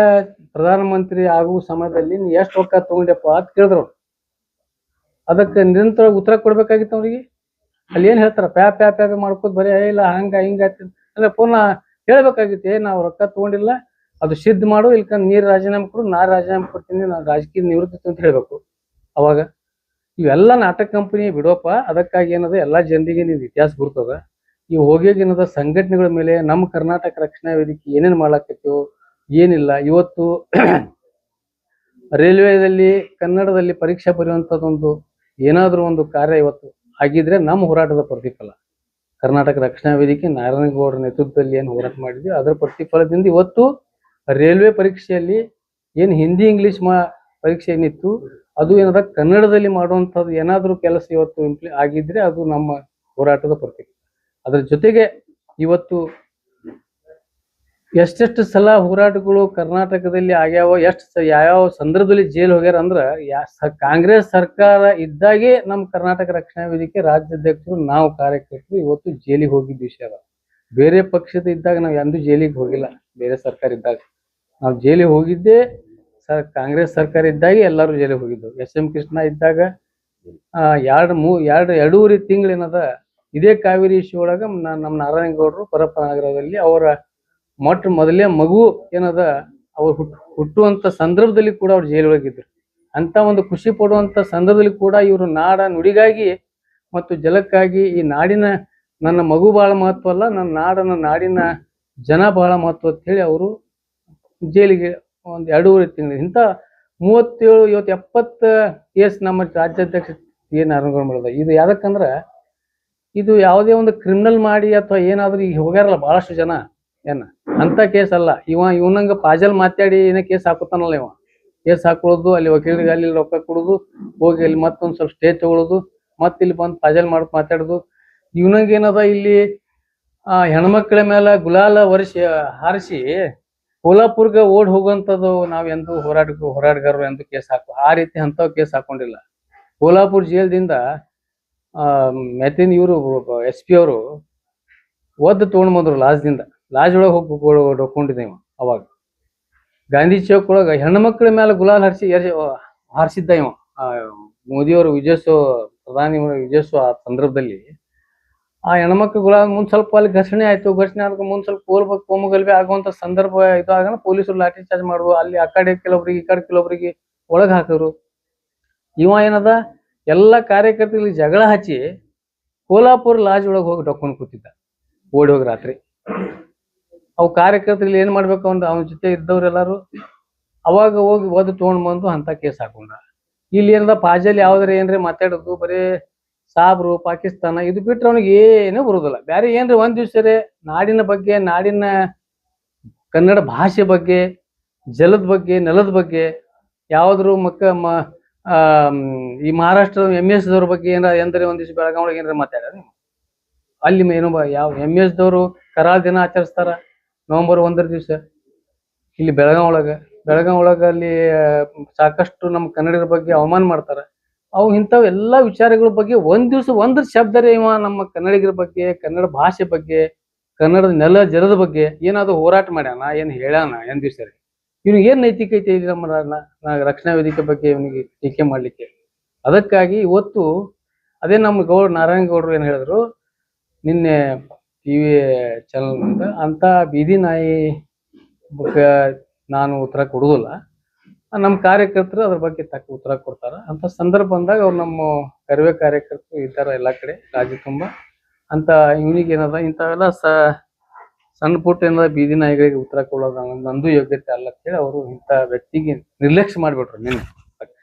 ಪ್ರಧಾನಮಂತ್ರಿ ಆಗುವ ಸಮಯದಲ್ಲಿ ನೀ ಎಷ್ಟು ರೊಕ್ಕ ತಗೊಂಡ್ಯಪ್ಪ ಅಂತ ಕೇಳಿದ್ರು ಅವ್ರು. ಅದಕ್ಕೆ ನಿರಂತರ ಉತ್ತರ ಕೊಡ್ಬೇಕಾಗಿತ್ತು ಅವ್ರಿಗೆ. ಅಲ್ಲಿ ಏನ್ ಹೇಳ್ತಾರ ಪ್ಯಾ ಮಾಡ್ಕೋತ ಬರೀ ಇಲ್ಲ ಹಂಗ ಹಿಂಗ ಅಂದ್ರೆ ಪುನಃ ಹೇಳ್ಬೇಕಾಗಿತ್ತು, ನಾವು ರೊಕ್ಕ ತಗೊಂಡಿಲ್ಲ, ಅದು ಸಿದ್ಧ ಮಾಡು, ಇಲ್ಕಂದ್ರೆ ನೀರ್ ರಾಜೀನಾಮೆ ಕೊಡು, ನಾ ರಾಜೀನಾಮೆ ಕೊಡ್ತೀನಿ, ನಾನು ರಾಜಕೀಯ ನಿವೃತ್ತಿ ಅಂತ ಹೇಳ್ಬೇಕು. ಅವಾಗ ಇವೆಲ್ಲ ನಾಟಕ ಕಂಪನಿ ಬಿಡೋಪ್ಪ. ಅದಕ್ಕಾಗಿ ಏನದ ಎಲ್ಲಾ ಜನರಿಗೆ ನಿನ್ ಇತಿಹಾಸ ಗುರ್ತದ. ಇವು ಹೋಗಿನದ ಸಂಘಟನೆಗಳ ಮೇಲೆ ನಮ್ಮ ಕರ್ನಾಟಕ ರಕ್ಷಣಾ ವೇದಿಕೆ ಏನೇನ್ ಮಾಡ್ಲಾಕತ್ತೇವೋ ಏನಿಲ್ಲ. ಇವತ್ತು ರೈಲ್ವೆದಲ್ಲಿ ಕನ್ನಡದಲ್ಲಿ ಪರೀಕ್ಷಾ ಬರೆಯುವಂತದೊಂದು ಏನಾದ್ರೂ ಒಂದು ಕಾರ್ಯ ಇವತ್ತು ಆಗಿದ್ರೆ ನಮ್ಮ ಹೋರಾಟದ ಪ್ರತಿಫಲ. ಕರ್ನಾಟಕ ರಕ್ಷಣಾ ವೇದಿಕೆ ನಾರಾಯಣಗೌಡರ ನೇತೃತ್ವದಲ್ಲಿ ಏನು ಹೋರಾಟ ಮಾಡಿದ್ವಿ ಅದರ ಪ್ರತಿಫಲದಿಂದ ಇವತ್ತು ರೈಲ್ವೆ ಪರೀಕ್ಷೆಯಲ್ಲಿ ಏನ್ ಹಿಂದಿ ಇಂಗ್ಲಿಷ್ ಪರೀಕ್ಷೆ ಏನಿತ್ತು ಅದು ಏನದ ಕನ್ನಡದಲ್ಲಿ ಮಾಡುವಂಥದ್ದು ಏನಾದ್ರೂ ಕೆಲಸ ಇವತ್ತು ಆಗಿದ್ರೆ ಅದು ನಮ್ಮ ಹೋರಾಟದ ಪ್ರತೀಕ. ಅದ್ರ ಜೊತೆಗೆ ಇವತ್ತು ಎಷ್ಟೆಷ್ಟು ಸಲ ಹೋರಾಟಗಳು ಕರ್ನಾಟಕದಲ್ಲಿ ಆಗ್ಯಾವ, ಯಾವ್ಯಾವ ಸಂದರ್ಭದಲ್ಲಿ ಜೈಲ್ ಹೋಗ್ಯಾರ ಅಂದ್ರ ಕಾಂಗ್ರೆಸ್ ಸರ್ಕಾರ ಇದ್ದಾಗೆ ನಮ್ಮ ಕರ್ನಾಟಕ ರಕ್ಷಣಾ ವೇದಿಕೆ ರಾಜ್ಯಾಧ್ಯಕ್ಷರು ನಾವು ಕಾರ್ಯಕರ್ತರು ಇವತ್ತು ಜೈಲಿಗೆ ಹೋಗಿದ್ದ ವಿಷಯ ಅದ. ಬೇರೆ ಪಕ್ಷದ ಇದ್ದಾಗ ನಾವು ಎಂದೂ ಜೈಲಿಗೆ ಹೋಗಿಲ್ಲ. ಬೇರೆ ಸರ್ಕಾರ ಇದ್ದಾಗ ನಾವು ಜೈಲಿಗೆ ಹೋಗಿದ್ದೇ ಕಾಂಗ್ರೆಸ್ ಸರ್ಕಾರ ಇದ್ದಾಗ ಎಲ್ಲರೂ ಜೈಲಿಗೆ ಹೋಗಿದ್ದು. ಎಸ್.ಎಂ. ಕೃಷ್ಣ ಇದ್ದಾಗ ಎರಡೂವರೆ ತಿಂಗಳೇನದ ಇದೇ ಕಾವೇರಿ ಇಶ್ಯೂ ಒಳಗ ನಮ್ಮ ನಾರಾಯಣಗೌಡರು ಪರಪ್ಪನಗರದಲ್ಲಿ ಅವರ ಮೊದಲೇ ಮಗು ಏನದ ಅವ್ರು ಹುಟ್ಟುವಂತ ಸಂದರ್ಭದಲ್ಲಿ ಕೂಡ ಅವ್ರು ಜೈಲೊಳಗಿದ್ರು. ಅಂತ ಒಂದು ಖುಷಿ ಪಡುವಂತ ಸಂದರ್ಭದಲ್ಲಿ ಕೂಡ ಇವರು ನಾಡ ನುಡಿಗಾಗಿ ಮತ್ತು ಜಲಕ್ಕಾಗಿ ಈ ನಾಡಿನ ನನ್ನ ಮಗು ಬಹಳ ಮಹತ್ವ ಅಲ್ಲ, ನನ್ನ ನಾಡಿನ ಜನ ಬಹಳ ಮಹತ್ವ ಅಂತ ಹೇಳಿ ಅವರು ಜೈಲಿಗೆ ಒಂದು ಎರಡೂವರೆ ತಿಂಗಳು ಇಂಥ 37 ಇವತ್ತು 70 ಕೇಸ್ ನಮ್ಮ ರಾಜ್ಯಾಧ್ಯಕ್ಷ ನಾರಾಯಣಗೌಡ ಮಾಡಿದ. ಇದು ಯಾವ್ದಕ್ಕಂದ್ರ ಇದು ಯಾವುದೇ ಒಂದು ಕ್ರಿಮಿನಲ್ ಮಾಡಿ ಅಥವಾ ಏನಾದ್ರೂ ಈಗ ಹೋಗ್ಯಾರಲ್ಲ ಬಹಳಷ್ಟು ಜನ ಅಂತ ಕೇಸ್ ಅಲ್ಲ. ಇವನಂಗ ಪಾಜಲ್ ಮಾತಾಡಿ ಏನೇ ಕೇಸ್ ಹಾಕುತ್ತಾನಲ್ಲ, ಕೇಸ್ ಹಾಕೊಳ್ಳೋದು, ಅಲ್ಲಿ ವಕೀಲರಿಗೆ ಅಲ್ಲಿ ರೊಕ್ಕ ಕೊಡೋದು, ಹೋಗಿ ಅಲ್ಲಿ ಮತ್ತೊಂದ್ ಸ್ವಲ್ಪ ಸ್ಟೇ ತಗೊಳ್ಳೋದು, ಇಲ್ಲಿ ಬಂದು ಪಾಜಲ್ ಮಾತಾಡೋದು. ಇವನಂಗ ಏನದ ಇಲ್ಲಿ ಹೆಣ್ಮಕ್ಳ ಮೇಲೆ ಗುಲಾಲ ಹಾರಿಸಿ ಕೋಲ್ಹಾಪುರ್ಗೆ ಓಡ್ ಹೋಗುವಂಥದ್ದು ನಾವ್ ಎಂದೂ ಹೋರಾಟಗಾರರು ಎಂದು ಕೇಸ್ ಆ ರೀತಿ ಅಂಥವ್ ಕೇಸ್ ಹಾಕೊಂಡಿಲ್ಲ. ಕೋಲ್ಹಾಪುರ್ ಜೈಲ್ದಿಂದ ಇವರು SP ಅವರು ಒದ್ದು ತಗೊಂಡ್ ಬಂದ್ರು ಲಾಜ್ ಒಳಗೆ ಹೋಗಿ ಹೊಕ್ಕೊಂಡಿದ್ದೇವ. ಅವಾಗ ಗಾಂಧಿ ಚೌಕ್ ಒಳಗ ಹೆಣ್ಮಕ್ಳ ಮೇಲೆ ಗುಲಾಲ್ ಹಾರಿಸಿದ್ದ ಇವ ಮೋದಿಯವರು ಪ್ರಧಾನಿ ವಿಜಯೋತ್ಸವ ಆ ಸಂದರ್ಭದಲ್ಲಿ ಆ ಹೆಣ್ಮಕ್ಳು ಗುಲಾಲ್ ಮುಂದ್ ಸ್ವಲ್ಪ ಅಲ್ಲಿ ಘರ್ಷಣೆ ಆಯ್ತು. ಘರ್ಷಣೆ ಆದ ಮುಂದ್ ಸ್ವಲ್ಪ ಕೋಮುಗಲಭೆ ಆಗುವಂತ ಸಂದರ್ಭ ಇದಾಗನ ಪೊಲೀಸರು ಲಾಠಿ ಚಾರ್ಜ್ ಮಾಡುವ, ಅಲ್ಲಿ ಆ ಕಡೆ ಕೆಲವೊಬ್ರಿಗೆ ಈ ಕಡೆ ಕೆಲವೊಬ್ರಿಗೆ ಒಳಗ್ ಹಾಕಿದ್ರು. ಇವ ಏನದ ಎಲ್ಲಾ ಕಾರ್ಯಕರ್ತರಿಗೆ ಜಗಳ ಹಚ್ಚಿ ಕೋಲ್ಹಾಪುರ್ ಲಾಜ್ ಒಳಗೆ ಹೋಗಿ ಡೊಕ್ಕೊಂಡು ಕೂತಿದ್ದ ಓಡಿ ಹೋಗಿ ರಾತ್ರಿ. ಅವು ಕಾರ್ಯಕರ್ತರಲ್ಲಿ ಏನ್ ಮಾಡ್ಬೇಕು ಅವನ ಜೊತೆ ಇದ್ದವ್ರೆಲ್ಲಾರು ಅವಾಗ ಹೋಗಿ ಓದು ತಗೊಂಡ್ ಬಂದು ಅಂತ ಕೇಸ್ ಹಾಕೊಂಡ. ಇಲ್ಲಿ ಏನದ ಪಾಜಲ್ ಯಾವ್ದಾರ ಏನ್ರಿ ಮಾತಾಡೋದು, ಬರೀ ಸಾಬ್ರು ಪಾಕಿಸ್ತಾನ ಇದು ಬಿಟ್ರೆ ಅವನಿಗೆ ಏನೂ ಬರುದಿಲ್ಲ. ಬ್ಯಾರೆ ಏನ್ರಿ ಒಂದ್ ದಿವ್ಸರೇ ನಾಡಿನ ಬಗ್ಗೆ, ನಾಡಿನ ಕನ್ನಡ ಭಾಷೆ ಬಗ್ಗೆ, ಜಲದ ಬಗ್ಗೆ, ನೆಲದ ಬಗ್ಗೆ ಯಾವ್ದ್ರು ಈ ಮಹಾರಾಷ್ಟ್ರದ MS ದವ್ರ ಬಗ್ಗೆ ಏನಾರ ಒಂದ್ ದಿವ್ಸ ಬೆಳಗಾವ್ ಒಳಗೆ ಏನಾರ ಮಾತಾಡ್ಯಾರ. ಅಲ್ಲಿ ಏನು ಯಾವ MS ದವ್ರು ಕರಾಳ ದಿನ ಆಚರಿಸ್ತಾರ November 1 ದಿವಸ ಇಲ್ಲಿ ಬೆಳಗಾವ್ ಒಳಗ ಅಲ್ಲಿ ಸಾಕಷ್ಟು ನಮ್ಮ ಕನ್ನಡಿಗರ ಬಗ್ಗೆ ಅವಮಾನ ಮಾಡ್ತಾರ. ಅವು ಇಂಥವ್ ಎಲ್ಲಾ ವಿಚಾರಗಳ ಬಗ್ಗೆ ಒಂದ್ ದಿವ್ಸ ಒಂದ್ ಶಬ್ದರೇ ಇವ ನಮ್ಮ ಕನ್ನಡಿಗರ ಬಗ್ಗೆ, ಕನ್ನಡ ಭಾಷೆ ಬಗ್ಗೆ, ಕನ್ನಡದ ನೆಲ ಜಲದ ಬಗ್ಗೆ ಏನಾದ್ರು ಹೋರಾಟ ಮಾಡ್ಯಾನ, ಏನ್ ಹೇಳ್ಯಾನ ಒಂದ್ ದಿವ್ಸ ರೀ. ಇವ್ನಿಗೆ ಏನ್ ನೈತಿಕತೆ ಇದೆ ನಮ್ಮ ರಕ್ಷಣಾ ವೇದಿಕೆ ಬಗ್ಗೆ ಇವನಿಗೆ ಟೀಕೆ ಮಾಡ್ಲಿಕ್ಕೆ? ಅದಕ್ಕಾಗಿ ಇವತ್ತು ಅದೇ ನಮ್ಮ ನಾರಾಯಣಗೌಡರು ಏನ್ ಹೇಳಿದ್ರು ನಿನ್ನೆ TV ಚಾನಲ್ ಅಂತ ಬೀದಿ ನಾಯಿ ಬಗ್ಗೆ ನಾನು ಉತ್ತರ ಕೊಡುದಿಲ್ಲ, ನಮ್ಮ ಕಾರ್ಯಕರ್ತರು ಅದ್ರ ಬಗ್ಗೆ ತಕ್ಕ ಉತ್ತರ ಕೊಡ್ತಾರ ಅಂತ ಸಂದರ್ಭ ಬಂದಾಗ ಅವ್ರು ನಮ್ಮ ಕರಿವೆ ಕಾರ್ಯಕರ್ತರು ಇದ್ದಾರ ಎಲ್ಲಾ ಕಡೆ ರಾಜ್ಯ ತುಂಬಾ. ಅಂತ ಇವನಿಗೆ ಏನದ ಇಂಥವೆಲ್ಲ ಸಣ್ಣ ಪುಟ್ಟ ಏನದ ಬೀದಿ ನಾಯಿಗಳಿಗೆ ಉತ್ತರ ಕೊಡೋದು ನಂದು ಯೋಗ್ಯತೆ ಅಲ್ಲ ಅಂತ ಹೇಳಿ ಅವರು ಇಂಥ ವ್ಯಕ್ತಿಗೆ ನಿರ್ಲಕ್ಷ್ಯ ಮಾಡ್ಬಿಟ್ರು ನಿನ್ನೆ.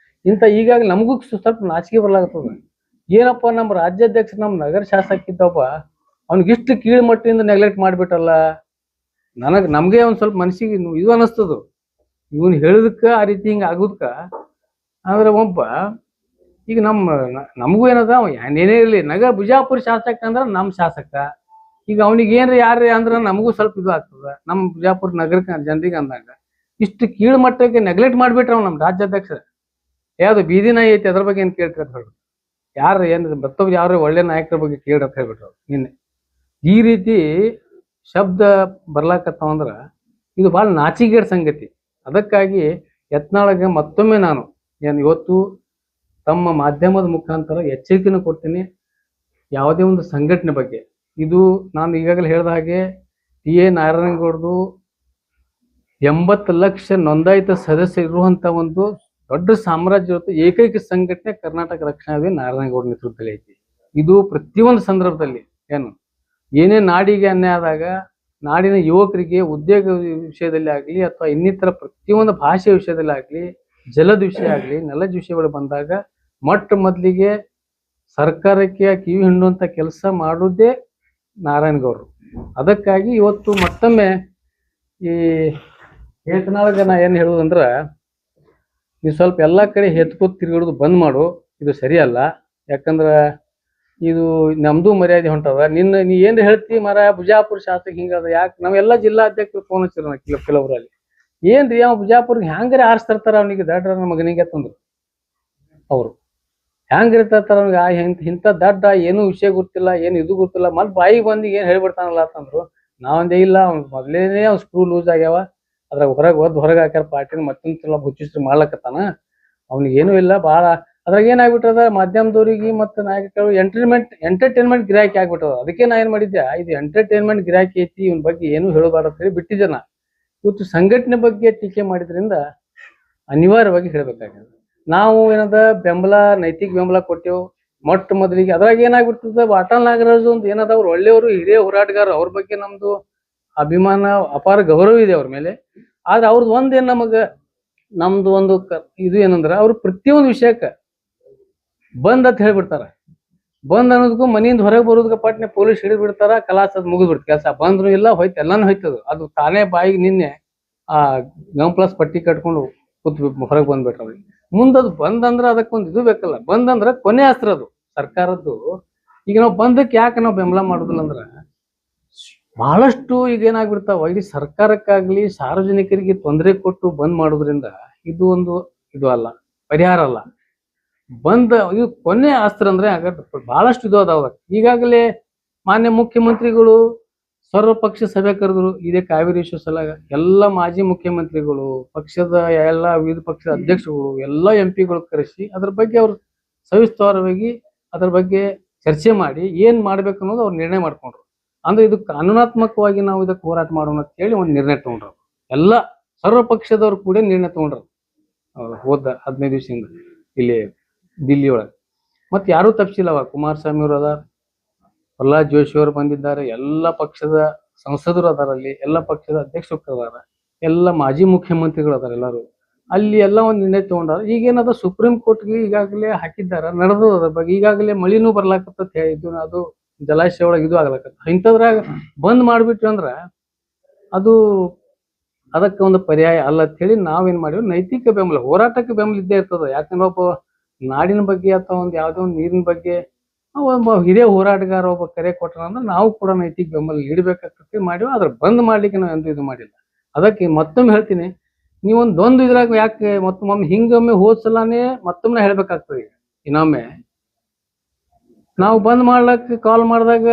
ಈಗಾಗಲೇ ನಮಗೂ ಸ್ವಲ್ಪ ನಾಚಿಕೆ ಬರ್ಲಾಗ್ತದ. ಏನಪ್ಪ ನಮ್ಮ ರಾಜ್ಯಾಧ್ಯಕ್ಷ ನಮ್ಮ ನಗರ ಶಾಸಕ ಇದ್ದಪ್ಪ ಅವ್ನಿಗಿಷ್ಟು ಕೀಳು ಮಟ್ಟಿಂದ ನೆಗ್ಲೆಕ್ಟ್ ಮಾಡ್ಬಿಟ್ಟಲ್ಲ. ನಮ್ಗೆ ಒಂದ್ ಸ್ವಲ್ಪ ಮನಸ್ಸಿಗೆ ಇದು ಅನಿಸ್ತದ, ಇವನ್ ಹೇಳಿದಕ್ಕ ಆ ರೀತಿ ಹಿಂಗ ಆಗುದಕ್ಕ. ಅಂದ್ರೆ ಈಗ ನಮಗೂ ಏನದ ಏನೇ ಇರ್ಲಿ ಬಿಜಾಪುರ ಶಾಸಕ ಅಂದ್ರ ನಮ್ ಶಾಸಕ. ಈಗ ಅವ್ನಿಗೆ ಏನ್ರಿ ಯಾರ್ರಿ ಅಂದ್ರ ನಮಗೂ ಸ್ವಲ್ಪ ಇದು ಆಗ್ತದ. ನಮ್ ಬಿಜಾಪುರ ನಗರಕ್ಕೆ ಜನರಿಗೆ ಅಂದಾಗ ಇಷ್ಟು ಕೀಳು ಮಟ್ಟಕ್ಕೆ ನೆಗ್ಲೆಕ್ಟ್ ಮಾಡ್ಬಿಟ್ರ ನಮ್ ರಾಜ್ಯಾಧ್ಯಕ್ಷ. ಯಾವ್ದು ಬೀದಿ ನಾಯಿ ಐತಿ ಅದ್ರ ಬಗ್ಗೆ ಏನ್ ಕೇಳ್ತಾರೆ ಅಂತ ಹೇಳ್ಬಿಟ್ಟು ಯಾರು ಮತ್ತೊಬ್ರು ಯಾರು ಒಳ್ಳೆ ನಾಯಕರ ಬಗ್ಗೆ ಕೇಳ್ರಿ ಅಂತ ಹೇಳ್ಬಿಟ್ರು ನಿನ್ನೆ. ಈ ರೀತಿ ಶಬ್ದ ಬರ್ಲಾಕತ್ತಾವಂದ್ರ ಇದು ಬಹಳ ನಾಚಿಗೇಡ್ ಸಂಗತಿ. ಅದಕ್ಕಾಗಿ ಯತ್ನಾಳಗೆ ಮತ್ತೊಮ್ಮೆ ನಾನು ಇವತ್ತು ತಮ್ಮ ಮಾಧ್ಯಮದ ಮುಖಾಂತರ ಎಚ್ಚರಿಕೆಯನ್ನು ಕೊಡ್ತೀನಿ. ಯಾವುದೇ ಒಂದು ಸಂಘಟನೆ ಬಗ್ಗೆ ಇದು ನಾನು ಈಗಾಗಲೇ ಹೇಳಿದ ಹಾಗೆ TA ನಾರಾಯಣಗೌಡರು 80 ಲಕ್ಷ ನೋಂದಾಯಿತ ಸದಸ್ಯ ಇರುವಂತ ಒಂದು ದೊಡ್ಡ ಸಾಮ್ರಾಜ್ಯ ಏಕೈಕ ಸಂಘಟನೆ ಕರ್ನಾಟಕ ರಕ್ಷಣಾ ವೇದಿಕೆ ನಾರಾಯಣಗೌಡ ನೇತೃತ್ವದಲ್ಲಿ ಐತಿ. ಇದು ಪ್ರತಿಯೊಂದು ಸಂದರ್ಭದಲ್ಲಿ ಏನೇ ನಾಡಿಗೆ ಅನ್ಯಾಯ ಆದಾಗ, ನಾಡಿನ ಯುವಕರಿಗೆ ಉದ್ಯೋಗ ವಿಷಯದಲ್ಲಿ ಆಗ್ಲಿ ಅಥವಾ ಇನ್ನಿತರ ಪ್ರತಿಯೊಂದು ಭಾಷೆ ವಿಷಯದಲ್ಲಿ ಆಗ್ಲಿ, ಜಲದ ವಿಷಯ ಆಗ್ಲಿ, ನೆಲದ ವಿಷಯಗಳು ಬಂದಾಗ ಮೊದಲಿಗೆ ಸರ್ಕಾರಕ್ಕೆ ಕಿವಿ ಹಿಂಡುವಂತ ಕೆಲಸ ಮಾಡುವುದೇ ನಾರಾಯಣಗೌಡರು. ಅದಕ್ಕಾಗಿ ಇವತ್ತು ಮತ್ತೊಮ್ಮೆ ಈ ಏತನಾಳಗ ನಾ ಏನ್ ಹೇಳುದಂದ್ರ, ನೀವು ಸ್ವಲ್ಪ ಎಲ್ಲಾ ಕಡೆ ಹೆತ್ಕೋತ್ ತಿರುಗಿಡೋದು ಬಂದ್ ಮಾಡು, ಇದು ಸರಿಯಲ್ಲ. ಯಾಕಂದ್ರ ಇದು ನಮ್ದು ಮರ್ಯಾದೆ ಹೊಂಟದ. ನೀ ಏನ್ ಹೇಳ್ತಿ ಬಿಜಾಪುರ ಶಾಸಕ ಹಿಂಗದ, ಯಾಕೆ ನಾವೆಲ್ಲಾ ಜಿಲ್ಲಾಧ್ಯಕ್ಷರು ಫೋನ್ ಹಚ್ಚಿರ ಕೆಲವರಲ್ಲಿ ಏನ್ರಿ ಅವ್ ಬಿಜಾಪುರ್ಗೆ ಹ್ಯಾಂಗ್ರೆ ಆರಿಸ್ತಿರ್ತಾರ ಅವನಿಗೆ ದಡ್ಡ ಮಗನಿಗೆ ತಂದ್ರು. ಅವ್ರು ಹ್ಯಾಂಗ್ರಿ ತರ್ತಾರ ಅವ್ನಿಗೆ ಇಂಥ ದಡ್ಡ ಏನು ವಿಷಯ ಗೊತ್ತಿಲ್ಲ, ಏನು ಇದು ಗೊತ್ತಿಲ್ಲ, ಮತ್ ಬಾಯಿಗೆ ಬಂದು ಏನ್ ಹೇಳ್ಬಿಡ್ತಾನಲ್ಲ ಅಂತಂದ್ರು. ನಾವಂದೇ ಇಲ್ಲ, ಅವ್ನ್ ಮೊದ್ಲೇನೆ ಅವ್ನ ಸ್ಕ್ರೂ ಲೂಸ್ ಆಗ್ಯಾವ, ಅದ್ರಾಗ ಹೊರಗೆ ಹಾಕ್ಯಾರ ಪಾರ್ಟಿನ ಮತ್ತೊಂದ್ ಸಲ ಹುಚ್ಚಿಸ್ರು ಮಾಡ್ಲಕತ್ತಾನ. ಅವ್ನಿಗೆ ಏನೂ ಇಲ್ಲ. ಭಾಳ ಅದ್ರಾಗ ಏನಾಗ್ಬಿಟ್ಟದ, ಮಾಧ್ಯಮದವ್ರಿಗೆ ಮತ್ತು ನಾಯಕರು ಎಂಟರ್ಟೈನ್ಮೆಂಟ್ ಗಿರಾಕಿ ಆಗ್ಬಿಟ್ಟದ. ಅದಕ್ಕೆ ನಾ ಏನ್ ಮಾಡಿದ್ದೆ, ಇದು ಎಂಟರ್ಟೈನ್ಮೆಂಟ್ ಗಿರಾಕಿ ಐತಿ, ಇವನ್ ಬಗ್ಗೆ ಏನು ಹೇಳಬಾರ್ದು ಅಂತ ಹೇಳಿ ಬಿಟ್ಟಿದ್ದೆ ನಾ. ಇವತ್ತು ಸಂಘಟನೆ ಬಗ್ಗೆ ಟೀಕೆ ಮಾಡಿದ್ರಿಂದ ಅನಿವಾರ್ಯವಾಗಿ ಹೇಳ್ಬೇಕಾಗ್ಯದ. ನಾವು ಏನದ ಬೆಂಬಲ, ನೈತಿಕ ಬೆಂಬಲ ಕೊಟ್ಟೆವು ಮೊಟ್ಟ ಮೊದಲಿಗೆ. ಅದ್ರಾಗ ಏನಾಗ್ಬಿಡ್ತದ, ವಾಟಾಳ್ ನಾಗರಾಜು ಒಂದು ಏನದ, ಅವ್ರು ಒಳ್ಳೆಯವರು, ಹಿರಿಯ ಹೋರಾಟಗಾರ, ಅವ್ರ ಬಗ್ಗೆ ನಮ್ದು ಅಭಿಮಾನ, ಅಪಾರ ಗೌರವ ಇದೆ ಅವ್ರ ಮೇಲೆ. ಆದ್ರೆ ಅವ್ರದ್ದು ಒಂದೇನ್ ನಮ್ದು ಒಂದು ಇದು ಏನಂದ್ರ, ಅವ್ರು ಪ್ರತಿಯೊಂದು ವಿಷಯಕ್ಕ ಬಂದ್ ಅಂತ ಹೇಳ್ಬಿಡ್ತಾರ. ಬಂದ್ ಅನ್ನೋದಕ್ಕೂ ಮನೆಯಿಂದ ಹೊರಗೆ ಬರೋದಕ್ಕೆ ಪಟ್ನೆ ಪೊಲೀಸ್ ಹಿಡಿದು ಬಿಡ್ತಾರ, ಕಲಾಸ ಅದ್ ಮುಗಿದ್ಬಿಡ್ತು ಕೆಲಸ. ಬಂದ್ರು ಇಲ್ಲ, ಹೋಯ್ತು, ಎಲ್ಲಾನು ಹೋಯ್ತದು. ಅದು ತಾನೇ ಬಾಯಿಗೆ ನಿನ್ನೆ ಆ ಗಂಪ್ಲಸ್ ಪಟ್ಟಿ ಕಟ್ಕೊಂಡು ಕೂತ್ ಹೊರಗೆ ಬಂದ್ಬಿಟ್ರ ಅವ್ರಿಗೆ. ಮುಂದದು ಬಂದ್ ಅಂದ್ರ ಅದಕ್ಕೊಂದು ಇದು ಬೇಕಲ್ಲ. ಬಂದ್ ಅಂದ್ರ ಕೊನೆ ಅಸ್ತ್ರ ಅದು ಸರ್ಕಾರದ್ದು. ಈಗ ನಾವು ಬಂದಕ್ಕೆ ಯಾಕೆ ನಾವು ಬೆಂಬಲ ಮಾಡುದಿಲ್ಲ ಅಂದ್ರ, ಬಹಳಷ್ಟು ಈಗ ಏನಾಗ್ಬಿಡ್ತಾವ, ಇಲ್ಲಿ ಸರ್ಕಾರಕ್ಕಾಗ್ಲಿ ಸಾರ್ವಜನಿಕರಿಗೆ ತೊಂದರೆ ಕೊಟ್ಟು ಬಂದ್ ಮಾಡೋದ್ರಿಂದ ಇದು ಒಂದು ಇದು ಅಲ್ಲ, ಪರಿಹಾರ ಅಲ್ಲ. ಬಂದ್ ಇದು ಕೊನೆ ಅಸ್ತ್ರ ಅಂದ್ರೆ ಬಹಳಷ್ಟು ಇದು ಅದಾವ. ಈಗಾಗಲೇ ಮಾನ್ಯ ಮುಖ್ಯಮಂತ್ರಿಗಳು ಸರ್ವಪಕ್ಷ ಸಭೆ ಕರೆದ್ರು. ಇದೇ ಕಾವೇರಿ ಇಶ್ಯೂ ಸಲ ಎಲ್ಲ ಮಾಜಿ ಮುಖ್ಯಮಂತ್ರಿಗಳು, ಪಕ್ಷದ ಎಲ್ಲ ವಿವಿಧ ಪಕ್ಷದ ಅಧ್ಯಕ್ಷಗಳು, ಎಲ್ಲ MP ಗಳು ಕರೆಸಿ ಅದ್ರ ಬಗ್ಗೆ ಅವ್ರು ಸವಿಸ್ತಾರವಾಗಿ ಅದ್ರ ಬಗ್ಗೆ ಚರ್ಚೆ ಮಾಡಿ ಏನ್ ಮಾಡ್ಬೇಕು ಅನ್ನೋದು ಅವ್ರು ನಿರ್ಣಯ ಮಾಡ್ಕೊಂಡ್ರು. ಅಂದ್ರೆ ಇದು ಕಾನೂನಾತ್ಮಕವಾಗಿ ನಾವು ಇದಕ್ಕೆ ಹೋರಾಟ ಮಾಡೋಣ ಅಂತ ಹೇಳಿ ಒಂದು ನಿರ್ಣಯ ತಗೊಂಡ್ರು. ಎಲ್ಲ ಸರ್ವಪಕ್ಷದವ್ರು ಕೂಡ ನಿರ್ಣಯ ತಗೊಂಡ್ರು ಹೋದ 15 ದಿವಸದಿಂದ ಇಲ್ಲಿ ದಿಲ್ಲಿ ಒಳಗೆ. ಮತ್ತೆ ಯಾರೂ ತಪ್ಪಿಸಿಲ್ಲವ. ಕುಮಾರಸ್ವಾಮಿ ಅವರು ಅದಾರ, ಪ್ರಹ್ಲಾದ್ ಜೋಶಿ ಅವರು ಬಂದಿದ್ದಾರೆ, ಎಲ್ಲ ಪಕ್ಷದ ಸಂಸದರು ಅದಾರಲ್ಲಿ, ಎಲ್ಲ ಪಕ್ಷದ ಅಧ್ಯಕ್ಷರು ಅದಾರ, ಎಲ್ಲ ಮಾಜಿ ಮುಖ್ಯಮಂತ್ರಿಗಳು ಅದಾರ. ಎಲ್ಲರೂ ಅಲ್ಲಿ ಎಲ್ಲ ಒಂದು ನಿರ್ಣಯ ತಗೊಂಡಾರ. ಈಗೇನದ ಸುಪ್ರೀಂ ಕೋರ್ಟ್ಗೆ ಈಗಾಗಲೇ ಹಾಕಿದ್ದಾರ, ನಡೆದು ಅದ್ರ ಬಗ್ಗೆ. ಈಗಾಗಲೇ ಮಳಿನೂ ಬರ್ಲಾಕತ್ತ ಹೇಳಿದ್ದು, ಅದು ಜಲಾಶಯ ಒಳಗೆ ಇದು ಆಗ್ಲಕತ್ತ. ಇಂಥದ್ರಾಗ ಬಂದ್ ಮಾಡ್ಬಿಟ್ವಿ ಅಂದ್ರ ಅದು ಅದಕ್ಕೆ ಒಂದು ಪರ್ಯಾಯ ಅಲ್ಲ ಅಂತ ಹೇಳಿ ನಾವೇನ್ ಮಾಡಿವಿ, ನೈತಿಕ ಬೆಂಬಲ, ಹೋರಾಟಕ್ಕೆ ಬೆಂಬಲ ಇದ್ದೇ ಇರ್ತದ. ಯಾಕಂದ್ರೆ ಒಬ್ಬ ನಾಡಿನ ಬಗ್ಗೆ ಅಥವಾ ಒಂದು ಯಾವುದೋ ಒಂದು ನೀರಿನ ಬಗ್ಗೆ ಒಬ್ಬ ಹಿರಿಯ ಹೋರಾಟಗಾರ ಒಬ್ಬ ಕರೆ ಕೊಟ್ಟನ ಅಂದ್ರೆ ನಾವು ಕೂಡ ನೈತಿಕ ಬೆಂಬಲ ನೀಡಬೇಕಾಗ್ತದೆ ಮಾಡಿವಿ. ಅದ್ರ ಬಂದ್ ಮಾಡ್ಲಿಕ್ಕೆ ನಾವು ಎಂದೂ ಇದು ಮಾಡಿಲ್ಲ. ಅದಕ್ಕೆ ಮತ್ತೊಮ್ಮೆ ಹೇಳ್ತೀನಿ, ನೀವೊಂದೊಂದು ಇದ್ರಾಗ ಯಾಕೆ ಮತ್ತೊಮ್ಮೆ ಹಿಂಗೊಮ್ಮೆ ಹೋದ್ಸಲಾನೇ ಮತ್ತೊಮ್ಮೆ ಹೇಳ್ಬೇಕಾಗ್ತದೆ. ಇನ್ನೊಮ್ಮೆ ನಾವು ಬಂದ್ ಮಾಡ್ಲಕ್ಕೆ ಕಾಲ್ ಮಾಡಿದಾಗ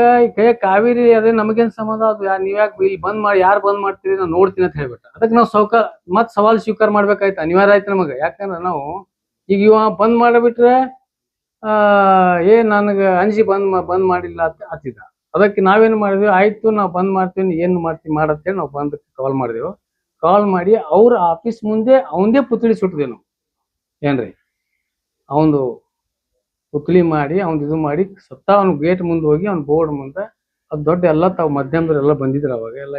ಕಾವೇರಿ ಅದೇ ನಮಗೇನ್ ಸಂಬಂಧ, ಅದು ನೀವ್ಯಾಕೆ ಇಲ್ಲಿ ಬಂದ್ ಮಾಡಿ, ಯಾರು ಬಂದ್ ಮಾಡ್ತೀರಿ ನಾವು ನೋಡ್ತೀನಿ ಅಂತ ಹೇಳ್ಬಿಟ್ಟ. ಅದಕ್ಕೆ ನಾವು ಮತ್ ಸವಾಲ್ ಸ್ವೀಕಾರ ಮಾಡ್ಬೇಕಾಯ್ತು, ಅನಿವಾರ್ಯ ಆಯ್ತು ನಮಗೆ. ಯಾಕಂದ್ರೆ ನಾವು ಈಗ ಇವ ಬಂದ್ ಮಾಡಿಬಿಟ್ರೆ ನನಗೆ ಅಂಜಿ ಬಂದ್ ಮಾಡಿಲ್ಲ ಅಂತ ಹತ್ತಿದ. ಅದಕ್ಕೆ ನಾವೇನ್ ಮಾಡಿದ್ವಿ, ಆಯ್ತು ನಾವು ಬಂದ್ ಮಾಡ್ತೀವಿ, ಏನು ಮಾಡ್ತೀವಿ ಮಾಡತ್ತೇಳಿ ನಾವು ಬಂದ್ ಕಾಲ್ ಮಾಡಿದೆವು. ಕಾಲ್ ಮಾಡಿ ಅವ್ರ ಆಫೀಸ್ ಮುಂದೆ ಅವಂದೇ ಪುತ್ಳಿ ಸುಟ್ಟಿದೆವು ನಾವು. ಏನ್ರಿ ಅವಂದು ಪುತ್ಳಿ ಮಾಡಿ ಅವ್ನ ಇದು ಮಾಡಿ ಸತ್ತ ಅವ್ನ ಗೇಟ್ ಮುಂದೆ ಹೋಗಿ ಅವ್ನ ಬೋರ್ಡ್ ಮುಂದೆ ಅದು ದೊಡ್ಡ ಎಲ್ಲ ತಾವು ಮಧ್ಯಮದವ್ರು ಎಲ್ಲ ಬಂದಿದ್ರು ಅವಾಗ. ಎಲ್ಲ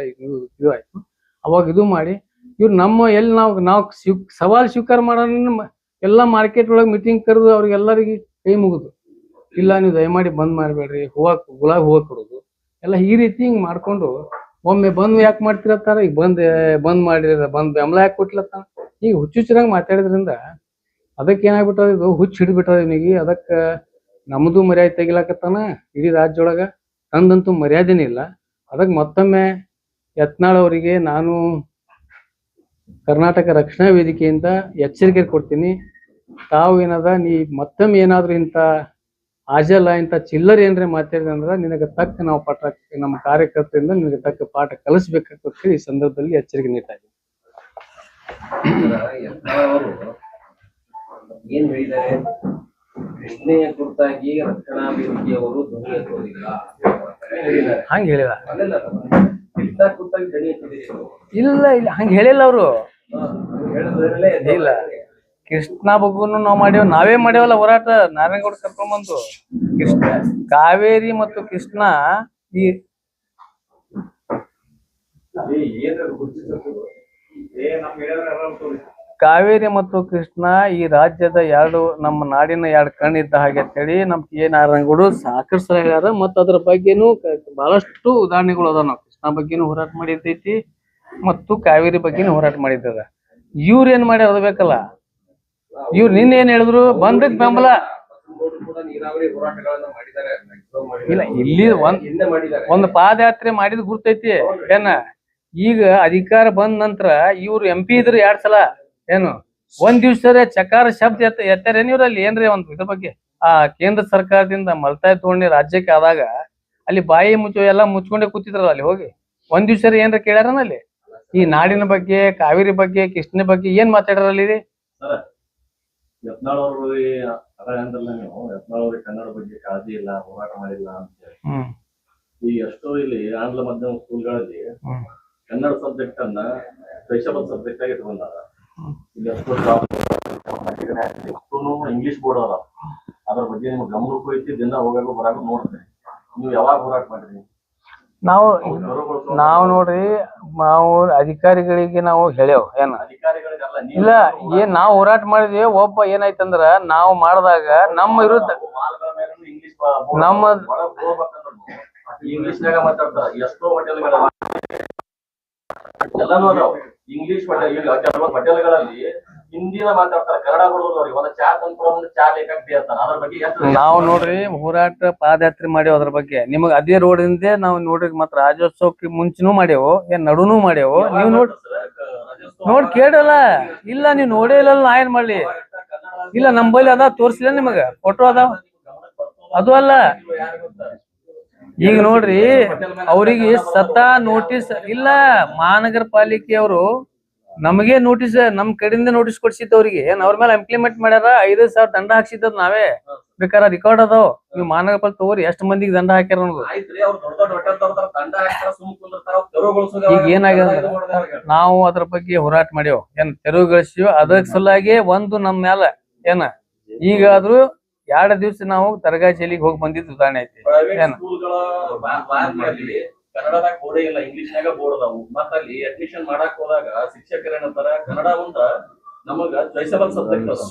ಇದು ಆಯ್ತು. ಅವಾಗ ಇದು ಮಾಡಿ ಇವ್ರು ನಮ್ಮ ಎಲ್ಲಿ ನಾವು ಸವಾಲ್ ಸ್ವೀಕಾರ ಮಾಡೋಣ ಎಲ್ಲ ಮಾರ್ಕೆಟ್ ಒಳಗೆ ಮೀಟಿಂಗ್ ಕರೆದು ಅವ್ರಿಗೆಲ್ಲರಿಗೆ ಕೈ ಮುಗಿದು, ಇಲ್ಲ ನೀವು ದಯಮಾಡಿ ಬಂದ್ ಮಾಡಬೇಡ್ರಿ, ಗುಲಾಬಿ ಹೂವು ಕೊಡೋದು ಎಲ್ಲ ಈ ರೀತಿ ಹಿಂಗ್ ಮಾಡ್ಕೊಂಡು ಒಮ್ಮೆ ಬಂದ್ ಯಾಕೆ ಮಾಡ್ತಿರತ್ತಾರ, ಈಗ ಬಂದ್ ಮಾಡಿರ ಬಂದ್ ಬೆಂಬಲ ಯಾಕೆ ಕೊಟ್ಲತ್ತಾನ. ಈಗ ಹುಚ್ಚುಚ್ಚರಂಗ್ ಮಾತಾಡಿದ್ರಿಂದ ಅದಕ್ಕೆ ಏನಾಗ್ಬಿಟ್ಟದ, ಇದು ಹುಚ್ಚು ಹಿಡಿದ್ಬಿಟ್ಟದ ಇವನಿಗೆ. ಅದಕ್ಕೆ ನಮ್ದು ಮರ್ಯಾದೆ ತೆಗಿಲಾಕತ್ತಾನ ಇಡೀ ರಾಜ್ಯೊಳಗ, ನಂದಂತೂ ಮರ್ಯಾದೆನೇ ಇಲ್ಲ. ಅದಕ್ಕೆ ಮತ್ತೊಮ್ಮೆ ಯತ್ನಾಳ್ ಅವರಿಗೆ ನಾನು ಕರ್ನಾಟಕ ರಕ್ಷಣಾ ವೇದಿಕೆಯಿಂದ ಎಚ್ಚರಿಕೆ ಕೊಡ್ತೀನಿ. ತಾವು ಏನದ, ನೀ ಮತ್ತೊಮ್ಮೆ ಏನಾದ್ರು ಇಂಥ ಆಜಲ್ಲ ಇಂಥ ಚಿಲ್ಲರ್ ಏನ್ರೆ ಮಾತಾಡಿದ್ರೆ ಅಂದ್ರೆ ನಿನಗೆ ತಕ್ಕ ನಾವು ಪಾಠ, ನಮ್ಮ ಕಾರ್ಯಕರ್ತರಿಂದ ನಿನಗೆ ತಕ್ಕ ಪಾಠ ಕಲಿಸ್ಬೇಕಾಗ್ತದೆ ಈ ಸಂದರ್ಭದಲ್ಲಿ ಎಚ್ಚರಿಕೆ ನೀಡ್ತಾ ಇದ್ದೀವಿ. ಏನ್ ಹೇಳಿದ್ದಾರೆ, ಕೃಷ್ಣೆಯ ಕುರಿತಾಗಿ ರಕ್ಷಣಾ ವೇದಿಕೆಯವರು ಧ್ವನಿ ಎತ್ತುವುದಿಲ್ಲ ಹಂಗ ಹೇಳಿಲ್ಲ. ಕೃಷ್ಣ ಕುರಿತಾಗಿ ಧ್ವನಿ ಎತ್ತಿದ್ದೀರಿ? ಇಲ್ಲ ಇಲ್ಲ, ಹಂಗ ಹೇಳಿಲ್ಲ ಅವರು. ಇಲ್ಲ, ಕೃಷ್ಣ ಬಗ್ಗುನು ನಾವು ಮಾಡ್ಯವ, ನಾವೇ ಮಾಡ್ಯವಲ್ಲ ಹೋರಾಟ. ನಾರಾಯಣಗೌಡ ಕರ್ಕೊಂಡ್ಬಂದು ಕೃಷ್ಣ, ಕಾವೇರಿ ಮತ್ತು ಕೃಷ್ಣ ಈ ಕಾವೇರಿ ಮತ್ತು ಕೃಷ್ಣ ಈ ರಾಜ್ಯದ ಎರಡು, ನಮ್ಮ ನಾಡಿನ ಎರಡು ಕಣ್ಣಿದ್ದ ಹಾಗೆ ಅಂತೇಳಿ ನಮ್ ನಾರಾಯಣಗೌಡ ಸಾಕಷ್ಟು ಸಲ ಹೇಳ್ಯಾರ. ಮತ್ತು ಅದ್ರ ಬಗ್ಗೆನೂ ಬಹಳಷ್ಟು ಉದಾಹರಣೆಗಳು ಅದಾವ. ನಾವು ಕೃಷ್ಣ ಬಗ್ಗೆನೂ ಹೋರಾಟ ಮಾಡಿದ್ದೈತಿ ಮತ್ತು ಕಾವೇರಿ ಬಗ್ಗೆನೂ ಹೋರಾಟ ಮಾಡಿದ್ದದ. ಇವ್ರು ಏನ್ ಮಾಡ್ಯಾರ ಅದು ಬೇಕಲ್ಲ. ಇವ್ರು ನಿನ್ನೆ ಏನ್ ಹೇಳಿದ್ರು, ಬಂದಕ್ ಬೆಂಬಲ ಇಲ್ಲ. ಇಲ್ಲಿ ಒಂದ್ ಪಾದಯಾತ್ರೆ ಮಾಡಿದ್ ಗುರ್ತೈತಿ ಏನ. ಈಗ ಅಧಿಕಾರ ಬಂದ ನಂತರ ಇವ್ರು MP ಇದ್ರು 2 ಸಲ, ಏನು ಒಂದ್ ದಿವ್ಸ ಚಕಾರ ಶಬ್ದ ಎತ್ತಾರೇನ್ ಇವ್ರಲ್ಲಿ ಏನ್ರಿ ಒಂದ್ ಇದ್ರ ಬಗ್ಗೆ. ಆ ಕೇಂದ್ರ ಸರ್ಕಾರದಿಂದ ಮಲ್ತಾಯಿ ತಗೊಂಡಿ ರಾಜ್ಯಕ್ಕೆ ಆದಾಗ ಅಲ್ಲಿ ಬಾಯಿ ಎಲ್ಲ ಮುಚ್ಕೊಂಡೆ ಕೂತಿದ್ರಲ್ಲ ಅಲ್ಲಿ ಹೋಗಿ. ಒಂದ್ ದಿವ್ಸ ಏನ್ರ ಕೇಳ್ಯಾರನ ಅಲ್ಲಿ? ಈ ನಾಡಿನ ಬಗ್ಗೆ, ಕಾವೇರಿ ಬಗ್ಗೆ, ಕೃಷ್ಣ ಬಗ್ಗೆ ಏನ್ ಮಾತಾಡ್ರಲ್ಲಿ ಸರ್ ಯತ್ನಾಳ್ ಅವರು ಅದ ಅಂದ್ರಲ್ಲ ನೀವು, ಯತ್ನಾಳ್ ಅವ್ರಿಗೆ ಕನ್ನಡ ಬಗ್ಗೆ ಕಾಳಜಿ ಇಲ್ಲ, ಹೋರಾಟ ಮಾಡಿಲ್ಲ ಅಂತ ಹೇಳಿ. ಈ ಎಷ್ಟೋ ಇಲ್ಲಿ ಆಂಗ್ಲ ಮಾಧ್ಯಮ ಸ್ಕೂಲ್ಗಳಲ್ಲಿ ಕನ್ನಡ ಸಬ್ಜೆಕ್ಟ್ ಅನ್ನ ಸ್ಪೆಷಲ್ ಸಬ್ಜೆಕ್ಟ್ ಆಗಿ ಇಟ್ಕೊಂಡಾರ. ಇಲ್ಲಿ ಎಷ್ಟೋ ಇಂಗ್ಲಿಷ್ ಬೋರ್ಡ್ ಅದ, ಅದ್ರ ಬಗ್ಗೆ ನಿಮ್ಗೆ ಗಮನಕ್ಕೂ ಐತಿ, ದಿನ ಹೋಗಾಗ ಬರಾಗ ನೋಡ್ತೀರಿ. ನೀವು ಯಾವಾಗ ಹೋರಾಟ ಮಾಡಿರಿ? ನಾವು ನೋಡ್ರಿ, ನಾವು ಅಧಿಕಾರಿಗಳಿಗೆ ನಾವು ಹೇಳ್ಯಾವ ಏನ ಅಧಿಕಾರಿಗಳಿಗೆಲ್ಲ ಇಲ್ಲ, ಏನ್ ನಾವು ಹೋರಾಟ ಮಾಡಿದ್ವಿ. ಒಬ್ಬ ಏನಾಯ್ತಂದ್ರ ನಾವು ಮಾಡಿದಾಗ ನಮ್ಮ ವಿರುದ್ಧ ಇಂಗ್ಲಿಷ್ ನಮ್ಮ ಇಂಗ್ಲಿಷ್ನಾಗ ಮಾತಾಡ್ತಾರ. ಎಷ್ಟೋ ಹೋಟೆಲ್ಗಳ ಎಲ್ಲಾನು ಅದಾವ ಇಂಗ್ಲಿಷ್ ಹೋಟೆಲ್ಗಳಲ್ಲಿ ಹಿಂದಿನ ಮಾತಾಡ್ತಾರ, ಕನ್ನಡ ಬರೋದವ್ರಿಗೆ ಒಂದು ಚಾ ತಂದ್ಕೊಡೋ ಚಾ ಬೇಕಾಗ್ತಿ ಅಂತಾರ. ಅದ್ರ ಬಗ್ಗೆ ಎಷ್ಟು ನಾವು ನೋಡ್ರಿ ಹೋರಾಟ ಪಾದಯಾತ್ರೆ ಮಾಡ್ಯಾವ. ಅದ್ರ ಬಗ್ಗೆ ನಿಮಗ್ ಅದೇ ರೋಡ್ ಇಂದ ನಾವು ನೋಡ್ರಿ ಮತ್ತ ರಾಜ್ಯೋತ್ಸವಕ್ಕೆ ಮುಂಚೆನೂ ಮಾಡ್ಯಾವು, ಏನ್ ನಡುನು ಮಾಡ್ಯಾವು. ನೀವ್ ನೋಡ್ ಕೇಳಲ್ಲ, ಇಲ್ಲ ನೀವ್ ನೋಡೇ ಇಲ್ಲ, ನಾ ಏನ್ ಮಾಡ್ಲಿ? ಇಲ್ಲ ನಂಬಲ್ಲಿ ಅದ ತೋರ್ಸಿಲ್ಲ ನಿಮಗ ಫೋಟೋ ಅದಾವ. ಅದು ಅಲ್ಲ, ಈಗ ನೋಡ್ರಿ ಅವ್ರಿಗೆ ಸತಾ ನೋಟಿಸ್ ಇಲ್ಲ. ಮಹಾನಗರ ಪಾಲಿಕೆ ಅವರು ನಮಗೆ ನೋಟಿಸ್, ನಮ್ ಕಡೆಯಿಂದ ನೋಟಿಸ್ ಕೊಡ್ಸಿತ್ತು ಅವ್ರಿಗೆ. ಏನ್ ಅವ್ರ ಮೇಲೆ ಇಂಪ್ಲಿಮೆಂಟ್ ಮಾಡ್ಯಾರ. 5,000 ದಂಡ ಹಾಕ್ಸಿದ್ದದ್ ನಾವೇ. ಬೇಕಾದ್ರೆ ರೆಕಾರ್ಡ್ ಅದಾವ, ನೀವು ಮಹಾನಗರ ಪಾಲಿಕೆ ತಗೋರಿ ಎಷ್ಟು ಮಂದಿಗೆ ದಂಡ ಹಾಕ್ಯಾರ ಅನ್ನೋದು. ಈಗ ಏನಾಗ್ಯದ, ನಾವು ಅದ್ರ ಬಗ್ಗೆ ಹೋರಾಟ ಮಾಡ್ಯಾವ, ಏನ್ ತೆರವುಗೊಳಿಸಿವ. ಅದ್ರ ಸಲುವಾಗಿ ಒಂದು ನಮ್ ಮ್ಯಾಲ ಏನ ಈಗಾದ್ರೂ 2 ದಿವ್ಸ ನಾವು ತರಗಾ ಜೈಲಿಗೆ ಹೋಗಿ ಬಂದಿದ್ದು ಉದಾಹರಣೆ ಐತಿ. ಏನ ಕನ್ನಡದಾಗ ಬೋರ್ಡೇ ಇಲ್ಲ, ಇಂಗ್ಲಿಷ್ನಾಗ ಬೋರ್ಡ್ ಅದಾವು. ಮತ್ತ ಅಲ್ಲಿ ಅಡ್ಮಿಷನ್ ಮಾಡಕ್ ಹೋದಾಗ ಶಿಕ್ಷಕರು ಏನಂತಾರ, ಕನ್ನಡ ಒಂದ ನಮಗ ಚಾಯ್ಸಬಲ್ ಸಬ್ಜೆಕ್ಟ್ ಅದ.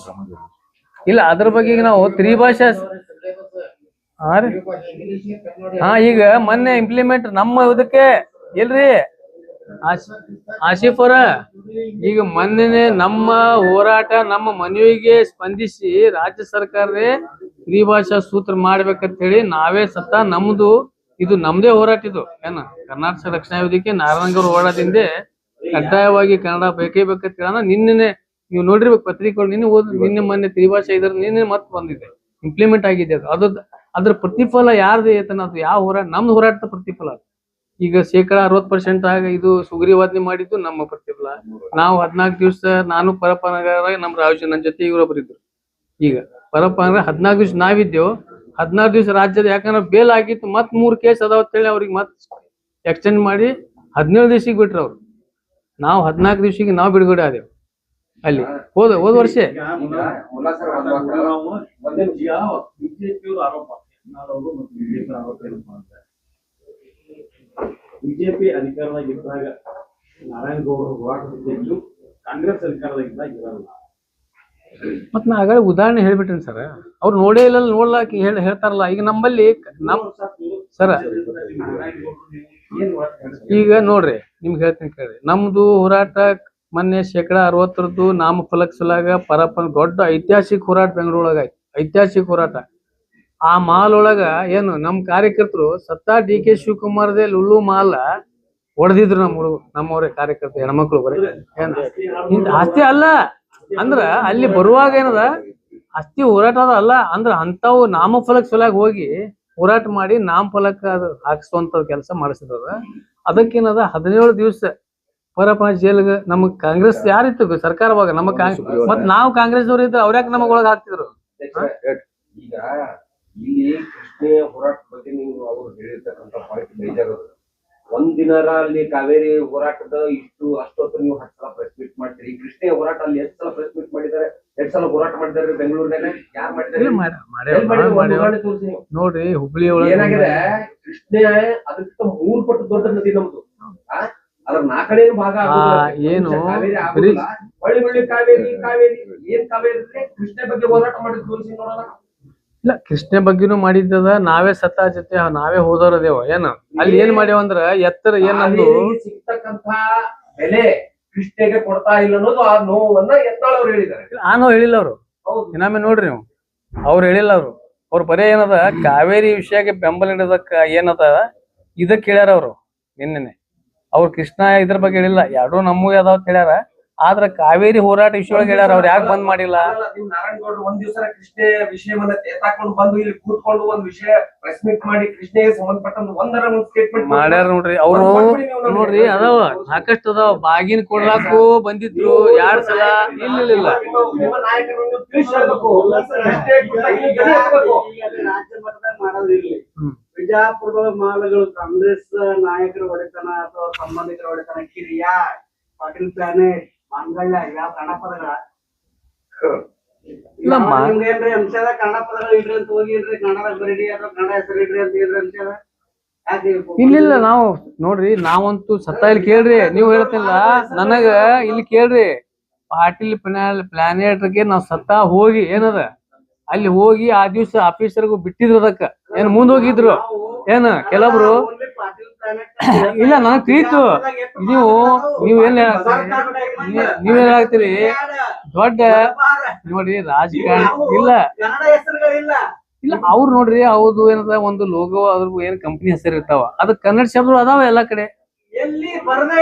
ಇಲ್ಲ ಅದ್ರ ಬಗ್ಗೆ ಈಗ ನಾವು ತ್ರಿಭಾಷಾ ಈಗ ಮೊನ್ನೆ ಇಂಪ್ಲಿಮೆಂಟ್ ನಮ್ಮ ಇದಕ್ಕೆ ಇಲ್ರಿ ಆಸಿಫ್ ಅವರ, ಈಗ ಮೊನ್ನೆ ನಮ್ಮ ಹೋರಾಟ, ನಮ್ಮ ಮನವಿಗೆ ಸ್ಪಂದಿಸಿ ರಾಜ್ಯ ಸರ್ಕಾರವೇ ತ್ರಿಭಾಷಾ ಸೂತ್ರ ಮಾಡ್ಬೇಕಂತ ಹೇಳಿ ನಾವೇ ಸತ್ತ ನಮ್ದು ಇದು ನಮ್ದೇ ಹೋರಾಟ. ಇದು ಏನ ಕರ್ನಾಟಕ ರಕ್ಷಣಾ ವೇದಿಕೆ ನಾರಾಯಣಗೌಡ ಹೋರಾಟದಿಂದ ಕಡ್ಡಾಯವಾಗಿ ಕನ್ನಡ ಬೇಕೇ ಬೇಕಂತ ಹೇಳ. ನಿನ್ನೆ ನೀವು ನೋಡಿರ್ಬೇಕು ಪತ್ರಿಕೆಗಳು, ನಿನ್ನೆ ಮೊನ್ನೆ ತ್ರಿಭಾಷಾ ಇದ್ರ ನಿನ್ನೆ ಮತ್ತೆ ಬಂದಿದೆ, ಇಂಪ್ಲಿಮೆಂಟ್ ಆಗಿದೆ. ಅದ್ರ ಪ್ರತಿಫಲ ಯಾರ್ದು ಐತನ, ಅದು ಯಾವ ಹೋರಾಟ? ನಮ್ದು ಹೋರಾಟದ ಪ್ರತಿಫಲ. ಈಗ 60% ಆಗ ಇದು ಸುಗ್ರೀವಾಜ್ಞೆ ಮಾಡಿದ್ದು ನಮ್ಮ ಪ್ರತಿಫಲ. ನಾವು 14 ದಿವಸ, ನಾನು ಪರಪ್ಪನಗರ, ನಮ್ಮ ರಾಜು ನನ್ನ ಜೊತೆ ಇವರೊಬ್ರು ಇದ್ರು. ಈಗ ಪರಪ್ಪನಗರ 14 ದಿವಸ ನಾವಿದ್ದೇವು. 14 ದಿವಸ ರಾಜ್ಯದ, ಯಾಕಂದ್ರೆ ಬೇಲ್ ಆಗಿತ್ತು, ಮತ್ 3 ಕೇಸ್ ಅದಾವ ಅಂತೇಳಿ ಅವ್ರಿಗೆ ಮತ್ ಎಕ್ಸ್ಟೆಂಡ್ ಮಾಡಿ 17 ದಿವಸಿಗೆ ಬಿಟ್ರು ಅವ್ರು. ನಾವು 14 ದಿವಸಿಗೆ ನಾವು ಬಿಡುಗಡೆ ಆದೇವು ಅಲ್ಲಿ ಹೋದ ವರ್ಷ. ಬಿಜೆಪಿ ಅಧಿಕಾರದಾಗಿದ್ದಾಗ ನಾರಾಯಣಗೌಡರು ಹೋರಾಟದ ಕಾಂಗ್ರೆಸ್ ಅಧಿಕಾರದಾಗಿದ್ದಾಗ ಇರಲ್ಲ. ಮತ್ ನಾ ಆಗ ಉದಾಹರಣೆ ಹೇಳ್ಬಿಟ್ರಿ ಸರ್, ಅವ್ರು ನೋಡೇ ಇಲ್ಲ, ನೋಡ್ಲಾಕ ಹೇಳ್ತಾರಲ್ಲ. ಈಗ ನಮ್ಮಲ್ಲಿ ಸರ ಈಗ ನೋಡ್ರಿ, ನಿಮ್ಗೆ ಹೇಳ್ತೀನಿ ಕೇಳ್ರಿ. ನಮ್ದು ಹೋರಾಟ ಮೊನ್ನೆ 60% ನಾಮಫಲಕ ಸಲಾಗ ಪರಪ್ಪನ ದೊಡ್ಡ ಐತಿಹಾಸಿಕ ಹೋರಾಟ ಬೆಂಗಳೂರೊಳಗ ಆಯ್ತು. ಐತಿಹಾಸಿಕ ಹೋರಾಟ. ಆ ಮಾಲ್ ಒಳಗ ಏನು ನಮ್ ಕಾರ್ಯಕರ್ತರು ಸತ್ತಾ DK ಶಿವಕುಮಾರ್ದೇ ಲುಲ್ಲು ಮಾಲ್ ಹೊಡೆದಿದ್ರು. ನಮ್ಮವ್ರೆ ಕಾರ್ಯಕರ್ತರು ಹೆಣ್ಮಕ್ಳು ಬರೀ ಏನ್ ಆಸ್ತಿ ಅಲ್ಲ ಅಂದ್ರ, ಅಲ್ಲಿ ಬರುವಾಗ ಏನದ ಆಸ್ತಿ ಹೋರಾಟ ಅಲ್ಲ ಅಂದ್ರ, ಅಂತಾವು ನಾಮಫಲಕ ಸಲಾಗ ಹೋಗಿ ಹೋರಾಟ ಮಾಡಿ ನಾಮಫಲಕ ಅದು ಹಾಕ್ಸುವಂತ ಕೆಲಸ ಮಾಡಿಸಿದ್ರ. ಅದಕ್ಕೇನದ 17 ದಿವಸ ಪರಪ್ಪನ ಜೈಲ್ಗ. ನಮಗ್ ಕಾಂಗ್ರೆಸ್ ಯಾರಿತ್ತು ಸರ್ಕಾರವಾಗ, ನಮ್ಮ ಮತ್ ನಾವು ಕಾಂಗ್ರೆಸ್ ಅವ್ರ ಇದ್ರೆ ಅವ್ರ್ಯಾಕ ನಮಗ್ ಒಳಗ್ ಹಾಕ್ತಿದ್ರು. ಈಗ ಇಲ್ಲಿ ಕೃಷ್ಣೆಯ ಹೋರಾಟ ಬಗ್ಗೆ ನೀವು ಅವರು ಹೇಳಿರ್ತಕ್ಕಂಥ ಪಾಯಿಂಟ್ ಮೇಜರ್. ಒಂದಿನಾರ ಅಲ್ಲಿ ಕಾವೇರಿ ಹೋರಾಟದ ಅಷ್ಟೊತ್ತು ನೀವು 10 ಸಲ ಪ್ರೆಸ್ ಮೀಟ್ ಮಾಡ್ತೀರಿ. ಕೃಷ್ಣೆಯ ಹೋರಾಟ ಅಲ್ಲಿ 8 ಸಲ ಪ್ರೆಸ್ ಮೀಟ್ ಮಾಡಿದ್ದಾರೆ, 8 ಸಲ ಹೋರಾಟ ಮಾಡಿದ್ದಾರೆ ಬೆಂಗಳೂರಿನಾಗ. ಯಾರು ಮಾಡಿದ್ದಾರೆ ನೋಡ್ರಿ, ಹುಬ್ಳಿ ಒಳಗೆ ಏನಾಗಿದೆ, ಕೃಷ್ಣೆ ಅದಕ್ಕಿಂತ 3 ಪಟ್ಟು ದೊಡ್ಡ ನದಿ ನಮ್ದು. ಅದ್ರ 4 ಭಾಗ ಏನು ಹೊಳ್ಳಿ ಕಾವೇರಿ ಏನ್ ಕಾವೇರಿ ಕೃಷ್ಣೆ ಬಗ್ಗೆ ಹೋರಾಟ ಮಾಡಿದ್ ನೋಡೋಣ. ಇಲ್ಲ, ಕೃಷ್ಣ ಬಗ್ಗೆನೂ ಮಾಡಿದ್ದದ. ನಾವೇ ಸತ್ತ ಜೊತೆ ನಾವೇ ಹೋದವ್ರದೇವ. ಏನ ಅಲ್ಲಿ ಏನ್ ಮಾಡ್ಯಾವ ಅಂದ್ರ, ಎತ್ತರ ಏನಂದು ಸಿಗ್ತಕ್ಕಂತ ಬೆಲೆ ಕೃಷ್ಣೆಗೆ ಕೊಡ್ತಾ ಇಲ್ಲ ಅನ್ನೋದು ಆ ನೋವನ್ನ ಯತ್ನಾಳ್ ಅವ್ರು ಹೇಳಿದ್ದಾರೆ. ಆ ನೋವು ಹೇಳಿಲ್ಲ ಅವ್ರು. ಇನ್ನೊಮ್ಮೆ ನೋಡ್ರಿ ನೀವು, ಅವ್ರು ಹೇಳಿಲ್ಲ. ಅವ್ರು ಬರೇ ಏನದ ಕಾವೇರಿ ವಿಷಯಕ್ಕೆ ಬೆಂಬಲ ನೀಡೋದಕ್ಕ ಏನದ ಇದಕ್ ಹೇಳ್ಯಾರ ಅವ್ರು. ನಿನ್ನೆ ಅವ್ರು ಕೃಷ್ಣ ಇದ್ರ ಬಗ್ಗೆ ಹೇಳಿಲ್ಲ. ಎರಡೂ ನಮ್ಮೂ ಯಾವ್ದಾವ್ ಹೇಳ್ಯಾರ. ಆದ್ರ ಕಾವೇರಿ ಹೋರಾಟ ವಿಷಯ ಒಳಗೆ ಹೇಳ್ಯಾರ ಅವ್ರು ಯಾಕೆ ಬಂದ್ ಮಾಡಿಲ್ಲ? ನೀವು ನಾರಾಯಣಗೌಡರು ಒಂದ್ ದಿವಸ ಕೃಷ್ಣೆ ವಿಷಯವನ್ನ ಎತ್ತಾಕೊಂಡು ಬಂದು ಇಲ್ಲಿ ಕೂತ್ಕೊಂಡು ಒಂದ್ ವಿಷಯ ಪ್ರೆಸ್ ಮೀಟ್ ಮಾಡಿ ಕೃಷ್ಣೆಗೆ ಸಂಬಂಧಪಟ್ಟಂತ ಒಂದರ ಒಂದು ಸ್ಟೇಟ್ಮೆಂಟ್ ಮಾಡ್ಯಾರ ನೋಡ್ರಿ ಅವ್ರು. ನೋಡ್ರಿ ಅದಾವ ಸಾಕಷ್ಟು ಅದಾವ. ಬಾಗಿನ ಕೊಡ್ಲಾಕು ಬಂದಿದ್ರು 2 ಸಲ. ಇಲ್ಲ ನಿಮ್ಮ ನಾಯಕರನ್ನು ತಿಳಿಸಿ ಹೇಳ್ಬೇಕು. ರಾಜ್ಯ ಮಟ್ಟದಾಗ ಮಾಡೋದಿರ್ಲಿ, ಬಿಜಾಪುರದೊಳಗ ಮಾಲಗಳು ಕಾಂಗ್ರೆಸ್ ನಾಯಕರ ಹೊಡೆತನ ಅಥವಾ ಸಂಬಂಧಿಕರ ಹೊಡೆತನ, ಕಿರಿಯ ಪಾಟೀಲ್ ಪ್ಲಾನೆಟ್ ಮಾಂಗಳ್ಯ ಯಾವ ಕನ್ನಡ ಪದಗಳ ನಿಮ್ಗೇನ್ರಿ ಅಂಶದ ಕನ್ನಡ ಪದಗಳು ಇಡ್ರಿ ಅಂತ ಹೋಗಿಲ್ರಿ, ಕನ್ನಡದಾಗ ಬರೀರಿ ಅಥವಾ ಕನ್ನಡ ಹೆಸರು ಇಡ್ರಿ ಅಂತ ಇಡ್ರಿ ಅಂಶದ ಯಾಕೆ? ಇಲ್ಲ ನಾವು ನೋಡ್ರಿ, ನಾವಂತೂ ಸತ್ತ ಇಲ್ಲಿ ಕೇಳ್ರಿ, ನೀವು ಹೇಳ್ತಿಲ್ಲ ನನಗ ಇಲ್ಲಿ ಕೇಳ್ರಿ. ಪಾಟೀಲ್ ಪ್ಲಾನೆಟ್ಗೆ ನಾವ್ ಸತ್ತ ಹೋಗಿ ಏನದ ಅಲ್ಲಿ ಹೋಗಿ ಆ ದಿವ್ಸ ಆಫೀಸರ್ಗೂ ಬಿಟ್ಟಿದ್ರು. ಅದಕ್ಕ ಏನ್ ಮುಂದ್ ಹೋಗಿದ್ರು ಏನ ಕೆಲವ್ರು? ಇಲ್ಲ ನನಗ್ ತಿಳಿತು. ನೀವೇನ್ ಹೇಳಾಗ್ತೀರಿ? ದೊಡ್ಡ ನೋಡ್ರಿ ರಾಜಕಾರಣ ಇಲ್ಲ ಇಲ್ಲ ಅವ್ರು ನೋಡ್ರಿ, ಅವ್ರದ್ದು ಏನದ ಒಂದು ಲೋಗೋ, ಅದ್ರ ಏನ್ ಕಂಪ್ನಿ ಹೆಸರು ಇರ್ತಾವ, ಅದ ಕನ್ನಡ ಶಬ್ದಗಳು ಅದಾವ ಎಲ್ಲಾ ಕಡೆ.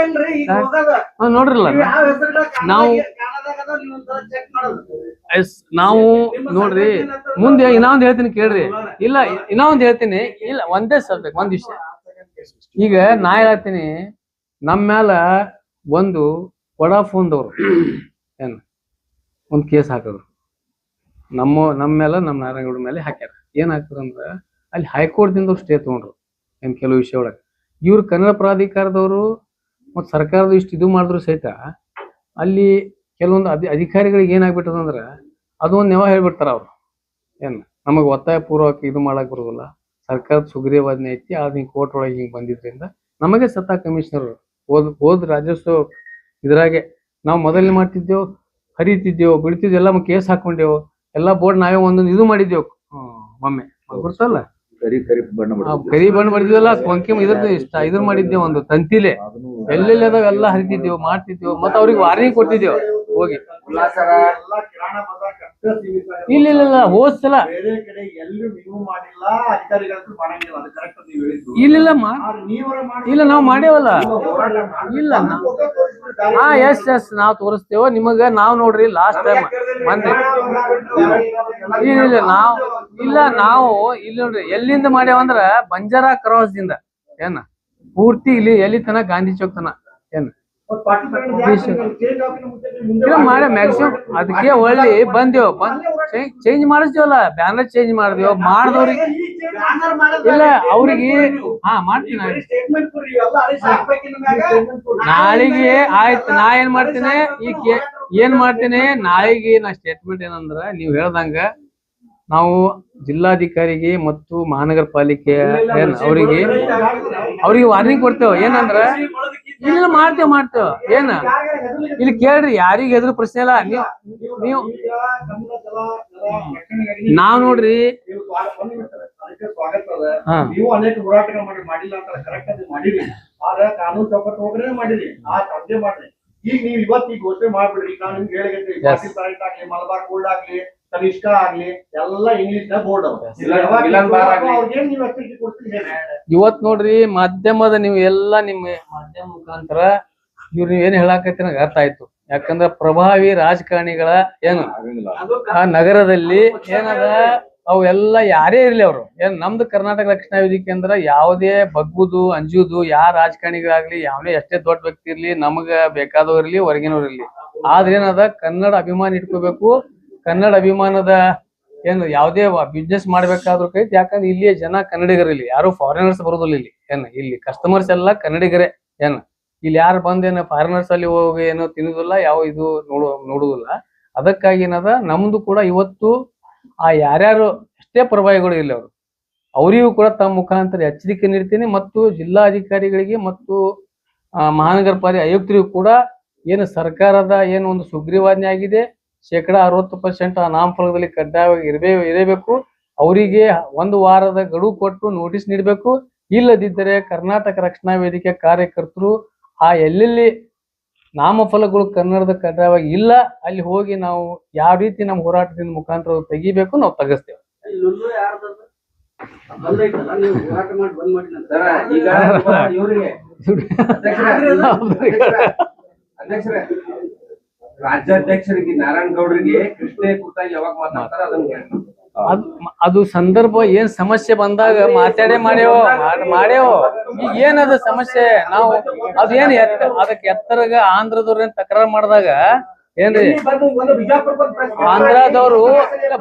ನೋಡ್ರಲ್ಲ ನಾವು ನೋಡ್ರಿ ಮುಂದೆ ಇನ್ನೊಂದ್ ಹೇಳ್ತೀನಿ ಕೇಳ್ರಿ. ಇಲ್ಲ ಇನ್ನೊಂದ್ ಹೇಳ್ತೀನಿ. ಇಲ್ಲ ಒಂದೇ ಸಬ್ಜೆಕ್ಟ್ ಒಂದ್ ವಿಷಯ. ಈಗ ನಾ ಹೇಳ್ತೀನಿ, ನಮ್ಮ ಮ್ಯಾಲ ಒಂದು ವಡಾಫೋನ್ದವ್ರು ಏನ್ ಒಂದ್ ಕೇಸ್ ಹಾಕಿದ್ರು. ನಮ್ಮ ಮೇಲೆ ನಮ್ಮ ನಾರಾಯಣಗೌಡ ಮೇಲೆ ಹಾಕ್ಯಾರ. ಏನ್ ಹಾಕ್ತಾರ ಅಂದ್ರ ಅಲ್ಲಿ ಹೈಕೋರ್ಟ್ ದಿಂದ ಸ್ಟೇ ತಗೊಂಡ್ರು ಏನ್ ಕೆಲವು ವಿಷಯ ಒಳಗೆ. ಇವ್ರು ಕನ್ನಡ ಪ್ರಾಧಿಕಾರದವರು ಮತ್ತು ಸರ್ಕಾರದ ಇಷ್ಟು ಇದು ಮಾಡಿದ್ರು ಸಹಿತ ಅಲ್ಲಿ ಕೆಲವೊಂದು ಅಧಿಕಾರಿಗಳಿಗೆ ಏನಾಗ್ಬಿಟ್ಟದಂದ್ರ ಅದೊಂದು ನೆವ ಹೇಳ್ಬಿಡ್ತಾರ ಅವ್ರು. ಏನ್ ನಮಗ್ ಒತ್ತಾಯ ಪೂರ್ವಕ ಇದು ಮಾಡಕ್ ಬರೋದಿಲ್ಲ, ಸರ್ಕಾರದ ಸುಗ್ರೀವಾಜ್ಞೆ ಐತಿ, ಅದ್ ಹಿಂಗ್ ಕೋರ್ಟ್ ಒಳಗೆ ಹಿಂಗ್ ಬಂದಿದ್ರಿಂದ ನಮಗೆ ಸತ್ತಾ ಕಮಿಷನರ್ ಹೋದ್ ರಾಜ್ಯೋತ್ಸವ ಇದ್ರಾಗೆ ನಾವು ಮೊದಲನೇ ಮಾಡ್ತಿದ್ದೇವು, ಹರಿತಿದ್ದೇವು, ಬಿಡ್ತಿದ್ದೇವು, ಎಲ್ಲ ಕೇಸ್ ಹಾಕೊಂಡೇವು, ಎಲ್ಲಾ ಬೋರ್ಡ್ ನಾವೇ ಒಂದೊಂದು ಇದು ಮಾಡಿದ್ದೇವು. ಒಮ್ಮೆ ಗೊತ್ತಲ್ಲ ಕರಿ ಬಣ್ಣ ಬಡಿದ್ವಲ್ಲ, ಕೊಂಕಿಮ್ ಇದ್ರ ಮಾಡಿದ್ದೇವೆ, ಒಂದು ತಂತಿಲೆ ಎಲ್ಲೆಲ್ಲಿ ಅದಾವ ಎಲ್ಲ ಹರಿತಿದ್ದೇವು, ಮಾಡ್ತಿದ್ದೇವು, ಮತ್ತೆ ಅವ್ರಿಗೆ ವಾರ್ನಿಂಗ್ ಕೊಟ್ಟಿದ್ದೇವು ಹೋಗಿ. ಇಲ್ಲ ಹೋದ್ ಸಲ ಇಲ್ಲ ನಾವ್ ಮಾಡೇವಲ್ಲ. ಇಲ್ಲ ಎಸ್ ನಾವ್ ತೋರಿಸ್ತೇವ ನಿಮಗ. ನಾವ್ ನೋಡ್ರಿ ಲಾಸ್ಟ್ ಟೈಮ್ ಬಂದೆ ನಾವು ಇಲ್ಲಿ ನೋಡ್ರಿ ಎಲ್ಲಿಂದ ಮಾಡ್ಯಾವಂದ್ರ ಬಂಜಾರಾ ಕ್ರಾಸ್ ದಿಂದ ಏನ ಪೂರ್ತಿ ಇಲ್ಲಿ ಎಲ್ಲಿ ತನ ಗಾಂಧಿ ಚೌಕ್ ತನ ಏನ್ ಮಾಡ್ಯ ಮ್ಯಾಕ್ಸಿಮಮ್. ಅದಕ್ಕೆ ಒಳ್ಳಿ ಬಂದೇವ್, ಚೇಂಜ್ ಮಾಡಿಸ್ತೇವಲ್ಲ, ಬ್ಯಾನರ್ ಚೇಂಜ್ ಮಾಡಿದೇವ್. ಮಾಡಿದವ್ರಿಗೆ ಇಲ್ಲ ಅವ್ರಿಗೆ ಮಾಡ್ತೀನಿ ನಾಳೆಗೆ. ಆಯ್ತು, ನಾ ಏನ್ ಮಾಡ್ತೀನಿ ನಾಳೆಗೆ ನಾ ಸ್ಟೇಟ್ಮೆಂಟ್ ಏನಂದ್ರ ನೀವ್ ಹೇಳ್ದಂಗ ನಾವು ಜಿಲ್ಲಾಧಿಕಾರಿಗೆ ಮತ್ತು ಮಹಾನಗರ ಪಾಲಿಕೆ ಅವ್ರಿಗೆ ವಾರ್ನಿಂಗ್ ಕೊಡ್ತೇವ. ಏನಂದ್ರ ಇಲ್ಲ ಮಾಡ್ತೇವ ಏನ ಇಲ್ಲಿ ಕೇಳ್ರಿ, ಯಾರಿಗ ಎದುರು ಪ್ರಶ್ನೆ ಇಲ್ಲ. ನೀವು ನಾವ್ ನೋಡ್ರಿ ನೀವು ಅನೇಕ ಹೋರಾಟಗಳು ಮಾಡಿಲ್ಲ ಅಂತ ಕರೆಕ್ಟ್ ಆಗಿ ಮಾಡಿರಿ, ಆದ್ರೆ ಕಾನೂನು ಚೌಕಟ್ಟು ಹೋಗ್ರೆ ಮಾಡಿರಿ, ಆ ಸಾಧ್ಯ ಮಾಡ್ರಿ. ಈಗ ನೀವ್ ಇವತ್ತು ಈ ಘೋಷಣೆ ಮಾಡ್ಬಿಡ್ರಿ. ಈಗ ನಿಮ್ಗೆ ಹೇಳಿಗೈತಿ ಆಗ್ಲಿ, ಮಲಬಾರ್ ಗೋಲ್ಡ್ ಆಗ್ಲಿ, ಕನಿಷ್ಠ ಆಗ್ಲಿ, ಎಲ್ಲ ಇಂಗ್ಲಿಷ್ ನ ಬೋರ್ಡ್ ಇವತ್ ನೋಡ್ರಿ ಮಾಧ್ಯಮದ ನೀವು ಎಲ್ಲಾ ನಿಮ್ಮ ಮಾಧ್ಯಮ ಮುಖಾಂತರ ಇವ್ರು ನೀವ್ ಏನ್ ಹೇಳಾಕೈತಿ ನನಗೆ ಅರ್ಥ ಆಯ್ತು. ಯಾಕಂದ್ರ ಪ್ರಭಾವಿ ರಾಜಕಾರಣಿಗಳ ಏನು ಆ ನಗರದಲ್ಲಿ ಏನದ ಅವು ಎಲ್ಲ ಯಾರೇ ಇರ್ಲಿ ಅವ್ರು ಏನ್ ನಮ್ದು ಕರ್ನಾಟಕ ರಕ್ಷಣಾ ವೇದಿಕೆ ಅಂದ್ರ ಯಾವುದೇ ಬಗ್ಗುದು ಅಂಜುದು ಯಾರ ರಾಜಕಾರಣಿಗಳಾಗ್ಲಿ ಯಾವನೇ ಎಷ್ಟೇ ದೊಡ್ಡ ವ್ಯಕ್ತಿ ಇರ್ಲಿ, ನಮಗ ಬೇಕಾದವ್ರು ಇರ್ಲಿ ಹೊರಗಿನವ್ರು ಇರ್ಲಿ, ಆದ್ರೆ ಏನದ ಕನ್ನಡ ಅಭಿಮಾನ ಇಟ್ಕೋಬೇಕು. ಕನ್ನಡ ಅಭಿಮಾನದ ಏನು ಯಾವುದೇ ಬಿಸ್ನೆಸ್ ಮಾಡ್ಬೇಕಾದ್ರೂ ಕೈತಿ. ಯಾಕಂದ್ರೆ ಇಲ್ಲಿಯ ಜನ ಕನ್ನಡಿಗರು, ಇಲ್ಲಿ ಯಾರು ಫಾರಿನರ್ಸ್ ಬರೋದಿಲ್ಲ. ಇಲ್ಲಿ ಇಲ್ಲಿ ಕಸ್ಟಮರ್ಸ್ ಎಲ್ಲ ಕನ್ನಡಿಗರೇ. ಇಲ್ಲಿ ಯಾರು ಬಂದೇನು ಫಾರಿನರ್ಸ್ ಅಲ್ಲಿ ಹೋಗಿ ಏನೋ ತಿನ್ನುದಿಲ್ಲ, ಯಾವ ಇದು ನೋಡುದಿಲ್ಲ. ಅದಕ್ಕಾಗಿ ಏನದ ನಮ್ದು ಕೂಡ ಇವತ್ತು ಆ ಯಾರ್ಯಾರು ಎಷ್ಟೇ ಪ್ರಭಾವಿಗಳು ಇಲ್ಲಿ ಅವರಿಗೂ ಕೂಡ ತಮ್ಮ ಮುಖಾಂತರ ಎಚ್ಚರಿಕೆ ನೀಡ್ತೀನಿ. ಮತ್ತು ಜಿಲ್ಲಾಧಿಕಾರಿಗಳಿಗೆ ಮತ್ತು ಮಹಾನಗರ ಪಾಲಿಕೆ ಆಯುಕ್ತರಿಗೂ ಕೂಡ ಏನು ಸರ್ಕಾರದ ಏನು ಒಂದು ಸುಗ್ರೀವಾಜ್ಞೆ ಆಗಿದೆ, 60% ಆ ನಾಮಫಲಕದಲ್ಲಿ ಕಡ್ಡಾಯವಾಗಿ ಇರಬೇಕು. ಅವರಿಗೆ 1 ವಾರದ ಗಡುವು ಕೊಟ್ಟು ನೋಟಿಸ್ ನೀಡಬೇಕು. ಇಲ್ಲದಿದ್ದರೆ ಕರ್ನಾಟಕ ರಕ್ಷಣಾ ವೇದಿಕೆ ಕಾರ್ಯಕರ್ತರು ಆ ಎಲ್ಲೆಲ್ಲಿ ನಾಮಫಲಕಗಳು ಕನ್ನಡದ ಕಡ್ಡಾಯವಾಗಿ ಇಲ್ಲ ಅಲ್ಲಿ ಹೋಗಿ ನಾವು ಯಾವ ರೀತಿ ನಮ್ಮ ಹೋರಾಟದಿಂದ ಮುಖಾಂತರ ತೆಗಿಬೇಕು, ನಾವು ತೆಗಿಸ್ತೇವೆ. ರಾಜ್ಯಾಧ್ಯಕ್ಷರಿಗೆ ನಾರಾಯಣ ಗೌಡರಿಗೆ ಕೃಷ್ಣೆ ಕುರಿತಾಗಿ ಯಾವಾಗ ಮಾತಾಡ್ತಾರ ಅದನ್ನ ಹೇಳಿ. ಅದು ಸಂದರ್ಭ ಏನ್ ಸಮಸ್ಯೆ ಬಂದಾಗ ಮಾಡ್ಯಾವ ಈಗ ಏನದ ಸಮಸ್ಯೆ ನಾವು ಅದೇನ್ ಅದಕ್ಕೆ ಎತ್ತರಗ ಆಂಧ್ರದವ್ರ ತಕರಾರು ಮಾಡಿದಾಗ ಏನ್ರಿ ಆಂಧ್ರದವ್ರು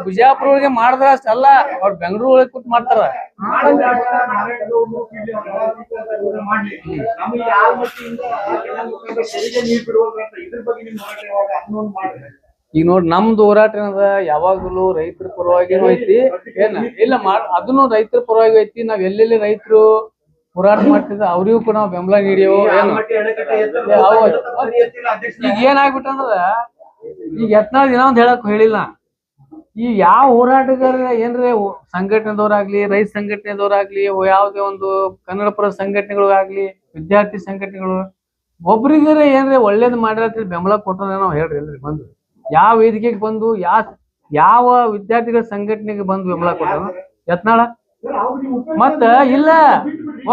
ಬಿಜಾಪುರಗೆ ಮಾಡಿದ್ರ ಅಲ್ಲ ಅವ್ರ ಬೆಂಗಳೂರು ಒಳಗೆ ಕೂತ್ ಮಾಡ್ತಾರ. ಈಗ ನೋಡ್ರಿ ನಮ್ದು ಹೋರಾಟ ಏನದ ಯಾವಾಗಲೂ ರೈತರ ಪರವಾಗಿನೂ ಐತಿ ಏನ ಇಲ್ಲ ಅದನ್ನು ರೈತರ ಪರವಾಗಿ ಐತಿ. ನಾವ್ ಎಲ್ಲೆಲ್ಲಿ ರೈತರು ಹೋರಾಟ ಮಾಡ್ತಿದ್ದ ಅವ್ರಿಗೂ ಕೂಡ ನಾವು ಬೆಂಬಲ ನೀಡಿಯೋ ಏನು. ಈಗ ಏನಾಗ್ಬಿಟ್ಟಂದ್ರ ಈಗ ಯತ್ನಾಳ್ ದಿನ ಒಂದ್ ಹೇಳಕ್ ಹೇಳಿಲ್ಲ. ಈ ಯಾವ ಹೋರಾಟಗಾರ ಏನ್ರಿ ಸಂಘಟನೆದವ್ರಾಗ್ಲಿ ರೈತ ಸಂಘಟನೆದವ್ರಾಗ್ಲಿ ಯಾವ್ದೇ ಒಂದು ಕನ್ನಡ ಪರ ಸಂಘಟನೆಗಳಾಗ್ಲಿ ವಿದ್ಯಾರ್ಥಿ ಸಂಘಟನೆಗಳು ಒಬ್ರಿಗಾರ ಏನ್ರಿ ಒಳ್ಳೇದ್ ಮಾಡ್ರಿ ಬೆಂಬಲ ಕೊಟ್ರ ನಾವ್ ಹೇಳ್ರಿ ಎಲ್ರಿ ಬಂದು ಯಾವ ವೇದಿಕೆಗೆ ಬಂದು ಯಾವ ವಿದ್ಯಾರ್ಥಿಗಳ ಸಂಘಟನೆಗೆ ಬಂದು ಬೆಂಬಲ ಕೊಟ್ಟ ಯತ್ನಾಳ ಮತ್ತ ಇಲ್ಲ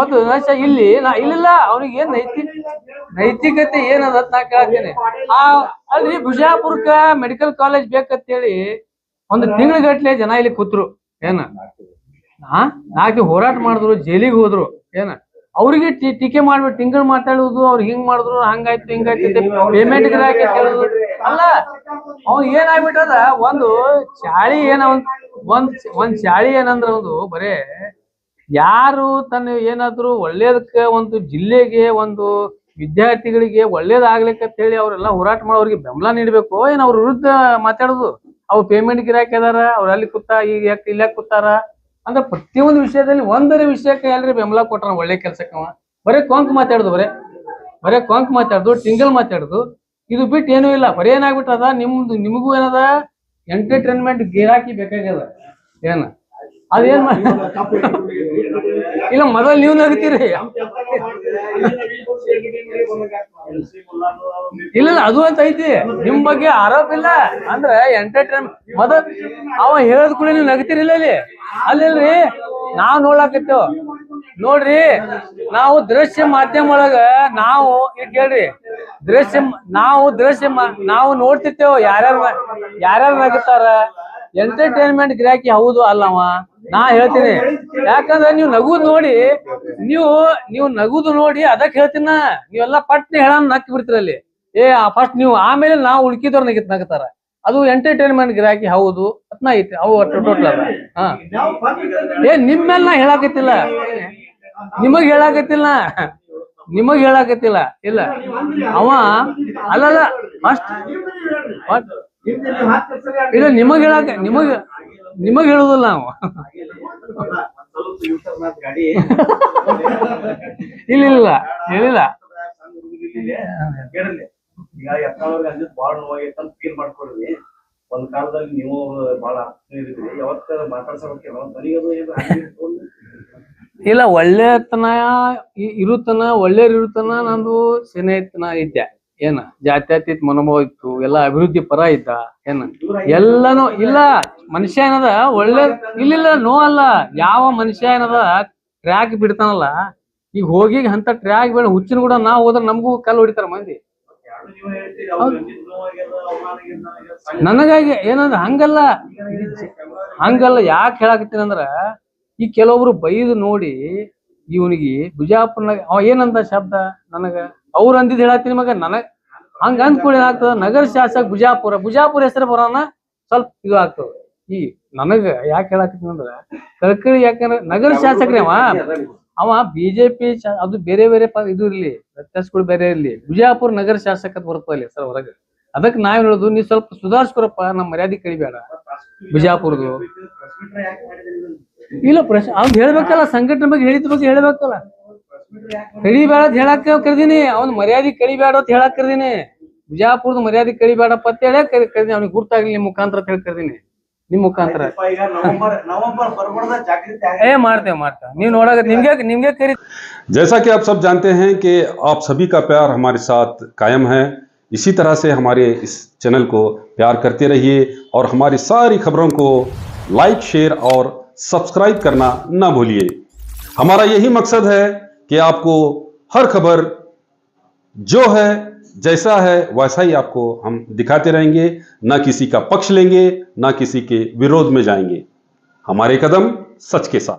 ಒಂದು ಇಲ್ಲಿ ಇಲ್ಲ ಅವ್ರಿಗೆ ಏನ್ ನೈತಿಕತೆ ಏನದ ನಾ ಕೇಳ್ತೇನೆ. ಅಲ್ರಿ ಬಿಜಾಪುರಕ್ಕ ಮೆಡಿಕಲ್ ಕಾಲೇಜ್ ಬೇಕಂತೇಳಿ ಒಂದು ತಿಂಗಳಗಟ್ಲೆ ಜನ ಇಲ್ಲಿ ಕೂತ್ರು ಏನ ನಾಲ್ಕು ಹೋರಾಟ ಮಾಡಿದ್ರು ಜೈಲಿಗೆ ಹೋದ್ರು ಏನ ಅವ್ರಿಗೆ ಟೀಕೆ ಮಾಡ್ಬಿಟ್ಟು ತಿಂಗಳು ಮಾತಾಡುದು ಅವ್ರು ಹಿಂಗ್ ಮಾಡಿದ್ರು ಹಂಗಾಯ್ತು ಹಿಂಗಾಯ್ತು ಪೇಮೆಂಟ್ ಕೇಳುದು ಅಲ್ಲ. ಅವ್ನು ಏನಾಗ್ಬಿಟ್ಟದ ಒಂದು ಚಾಳಿ ಒಂದ್ ಚಾಳಿ ಏನಂದ್ರ ಒಂದು ಬರೇ ಯಾರು ತನ್ನ ಏನಾದ್ರು ಒಳ್ಳೇದಕ್ಕೆ ಒಂದು ಜಿಲ್ಲೆಗೆ ಒಂದು ವಿದ್ಯಾರ್ಥಿಗಳಿಗೆ ಒಳ್ಳೇದಾಗ್ಲಿಕ್ಕೆ ಅಂತ ಹೇಳಿ ಅವ್ರೆಲ್ಲ ಹೋರಾಟ ಮಾಡೋರಿಗೆ ಬೆಂಬಲ ನೀಡ್ಬೇಕು ಏನ್ ಅವ್ರ ವಿರುದ್ಧ ಮಾತಾಡುದು ಅವ್ರು ಪೇಮೆಂಟ್ ಗಿರಾಕಿ ಅದಾರ ಅವ್ರ ಅಲ್ಲಿ ಕೂತ ಈಗ ಇಲ್ಲ ಕೂತಾರ ಅಂದ್ರೆ ಪ್ರತಿಯೊಂದು ವಿಷಯದಲ್ಲಿ ಒಂದರ ವಿಷಯಕ್ಕೆ ಎಲ್ರಿ ಬೆಂಬಲ ಕೊಟ್ರ ಒಳ್ಳೆ ಕೆಲ್ಸಕ್ಕವ ಬರೇ ಕೊಂಕ್ ಮಾತಾಡುದು ಬರೇ ಕೊಂಕ್ ಮಾತಾಡುದು ಟಿಂಗಲ್ ಮಾತಾಡುದು ಇದು ಬಿಟ್ಟು ಏನೂ ಇಲ್ಲ. ಬರೀ ಏನಾಗ್ಬಿಟ್ಟದ ನಿಮಗೂ ಏನದ ಎಂಟರ್ಟೈನ್ಮೆಂಟ್ ಗಿರಾಕಿ ಬೇಕಾಗ್ಯದ ಏನ ಅದೇನ್ ಇಲ್ಲ ಮೊದಲ್ ನೀವ್ ನಗ್ತೀರಿ ಇಲ್ಲ ಅದು ಅಂತ ಐತಿ ನಿಮ್ ಬಗ್ಗೆ ಆರೋಪ ಇಲ್ಲ ಅಂದ್ರೆ ಎಂಟರ್ಟೈನ್ಮೆಂಟ್ ಮೊದಲ್ ಅವ ಹೇಳದ್ ಕೂಡ ನೀವ್ ನಗ್ತಿರಿಲ್ಲ ಅಲ್ಲಿಲ್ರಿ ನಾವ್ ನೋಡ್ಲಾಕತ್ತೇವ್ ನೋಡ್ರಿ ನಾವು ದೃಶ್ಯ ಮಾಧ್ಯಮ ಒಳಗ ನಾವು ಈಗ ಕೇಳ್ರಿ ನಾವು ನೋಡ್ತಿರ್ತೇವ್ ಯಾರ್ಯಾರು ನಗುತ್ತಾರ ಎಂಟರ್ಟೈನ್ಮೆಂಟ್ ಗಿರಾಕಿ ಹೌದು ಅಲ್ಲವ ನಾ ಹೇಳ್ತೀನಿ. ಯಾಕಂದ್ರೆ ನೀವು ನಗುದು ನೋಡಿ ಅದಕ್ಕೆ ಹೇಳ್ತೀನ ನೀವೆಲ್ಲಾ ಪಟ್ನೆ ಹೇಳ ನಕ್ಕಿ ಬಿಡ್ತೀರಲ್ಲಿ ಫಸ್ಟ್ ನೀವು ಆಮೇಲೆ ನಾವು ಉಳ್ಕಿದವ್ರ ನಗುತ್ತಾರ ಅದು ಎಂಟರ್ಟೈನ್ಮೆಂಟ್ ಗಿರಾಕಿ ಹೌದು ಅತ್ನ ಐತಿ ಅವು ಟೋಟಲ್ ಅದ. ನಿಮ್ಮೆಲ್ಲ ನಾ ನಿಮಗ್ ಹೇಳಾಕತ್ತಿಲ್ಲ ಇಲ್ಲ ಅವ ಅಲ್ಲಲ್ಲ ಫಸ್ಟ್ ಇಲ್ಲ ನಿಮಗ್ ಹೇಳುದಿಲ್ಲ ನಾವು ಇಲ್ಲ ಹೇಳಿಲ್ಲ. ಈಗ ಯತ್ನಾಳವ್ರಿಗೆ ಅಂದಿದ್ ಬಾಳ ನೋವಾಗಿತ್ತು ಅಂತ ಫೀಲ್ ಮಾಡ್ಕೊಡ್ರಿ. ಒಂದ್ ಕಾಲದಲ್ಲಿ ನೀವು ಬಾಳ ಇದ್ರಿ ಯಾವತ್ತ ಮಾತಾಡ್ಸೋಕೆ ಇಲ್ಲ ಒಳ್ಳೆತನ ಇರುತನ ನಂದು ಸ್ನೇಹಿತನ ಇದ್ದೆ ಏನ ಜಾತ್ಯತೀತ ಮನೋಭಾವ ಇತ್ತು ಎಲ್ಲ ಅಭಿವೃದ್ಧಿ ಪರ ಇದ್ದ ಏನ ಎಲ್ಲಾನು ಇಲ್ಲ ಮನುಷ್ಯ ಏನದ ಒಳ್ಳೆ ಇಲ್ಲ ನೋ ಅಲ್ಲ ಯಾವ ಮನುಷ್ಯ ಏನದ ಟ್ರ್ಯಾಕ್ ಬಿಡ್ತಾನಲ್ಲ ಈಗ ಹೋಗಿ ಅಂತ ಟ್ರ್ಯಾಕ್ ಬೇಡ ಹುಚ್ಚಿನ ಕೂಡ ನಾವ್ ಹೋದ್ರೆ ನಮಗೂ ಕಲ್ಲು ಹೊಡಿತಾರ ಮಂದಿ. ನನಗಾಗಿ ಏನಂದ್ರ ಹಂಗಲ್ಲ ಯಾಕೆ ಹೇಳಾಕತ್ತೀನಿ ಅಂದ್ರ ಈ ಕೆಲವೊಬ್ರು ಬೈದು ನೋಡಿ ಇವನಿಗೆ ಬಿಜಾಪುರ್ನಾಗ ಅವ ಏನಂದ ಶಬ್ದ ನನಗ ಅವ್ರು ಅಂದಿದ್ ಹೇಳತ್ತೀನಿ ಮಗ ನನಗ್ ಹಂಗ ಅಂದ್ಕೂಡ ಏನಾಗ್ತದ ನಗರ ಶಾಸಕ ಬಿಜಾಪುರ ಹೆಸರು ಬರೋಣ ಸ್ವಲ್ಪ ಇದು ಆಗ್ತದ. ಈ ನನಗ ಯಾಕೆ ಹೇಳಾಕತ್ತೀನಿ ಅಂದ್ರ ಕಳ್ಕಳಿ ಯಾಕಂದ್ರ ನಗರ ಶಾಸಕ್ರಿ ಅವ ಬಿಜೆಪಿ ಅದು ಬೇರೆ ಇದು ಇರ್ಲಿ ವ್ಯತ್ಯಾಸಗಳು ಬೇರೆ ಇರ್ಲಿ ಬಿಜಾಪುರ ನಗರ ಶಾಸಕತ್ ಬರ್ತಲ್ಲಿ ಸರ್ ಹೊರಗ ಅದಕ್ಕೆ ನಾವ್ ಹೇಳುದು ನೀವ್ ಸ್ವಲ್ಪ ಸುಧಾರಿಸ್ಕೊರಪ್ಪ ನಮ್ಮ ಮರ್ಯಾದೆ ಕಳಿಬೇಡ ಬಿಜಾಪುರದು ಇಲ್ಲ ಪ್ರಶ್ನೆ ಅವ್ನ್ ಹೇಳ್ಬೇಕಲ್ಲ ಸಂಘಟನೆ ಬಗ್ಗೆ ಹೇಳಿದ ಬಗ್ಗೆ ಹೇಳ್ಬೇಕಲ್ಲ ಕಳಿಬೇಡ ಅಂತ ಹೇಳಕ್ ಕರ್ದೀನಿ ಅವ್ನ ಮರ್ಯಾದೆ ಕಳಿಬೇಡ ಅಂತ ಹೇಳಕ್ ಕರ್ದೀನಿ ಬಿಜಾಪುರದ ಮರ್ಯಾದೆ ಕಳಿಬೇಡಪ್ಪ ಅಂತ ಹೇಳಕ್ ಕರ್ದೀನಿ ಅವ್ನಿಗೆ ಗುರ್ತಾಗ್ಲಿ ನಿಮ್ ಮುಖಾಂತರ ಅಂತ ಹೇಳಿ ಕರ್ದೀನಿ ನಿಮ್ ಮುಖಾಂತರ ಮಾಡ್ತೇವೆ ನೀವ್ ನೋಡಾಗ ನಿಮ್ಗೆ ಕರಿ. जैसा कि आप सब जानते हैं कि आप सभी का प्यार हमारे साथ कायम है, इसी तरह से हमारे इस चैनल को प्यार करते रहिए और हमारी सारी खबरों को लाइक शेयर और सब्सक्राइब करना ना भूलिए. हमारा यही मकसद है कि आपको हर खबर जो है जैसा है वैसा ही आपको हम दिखाते रहेंगे, ना किसी का पक्ष लेंगे, ना किसी के विरोध में जाएंगे। हमारे कदम सच के साथ।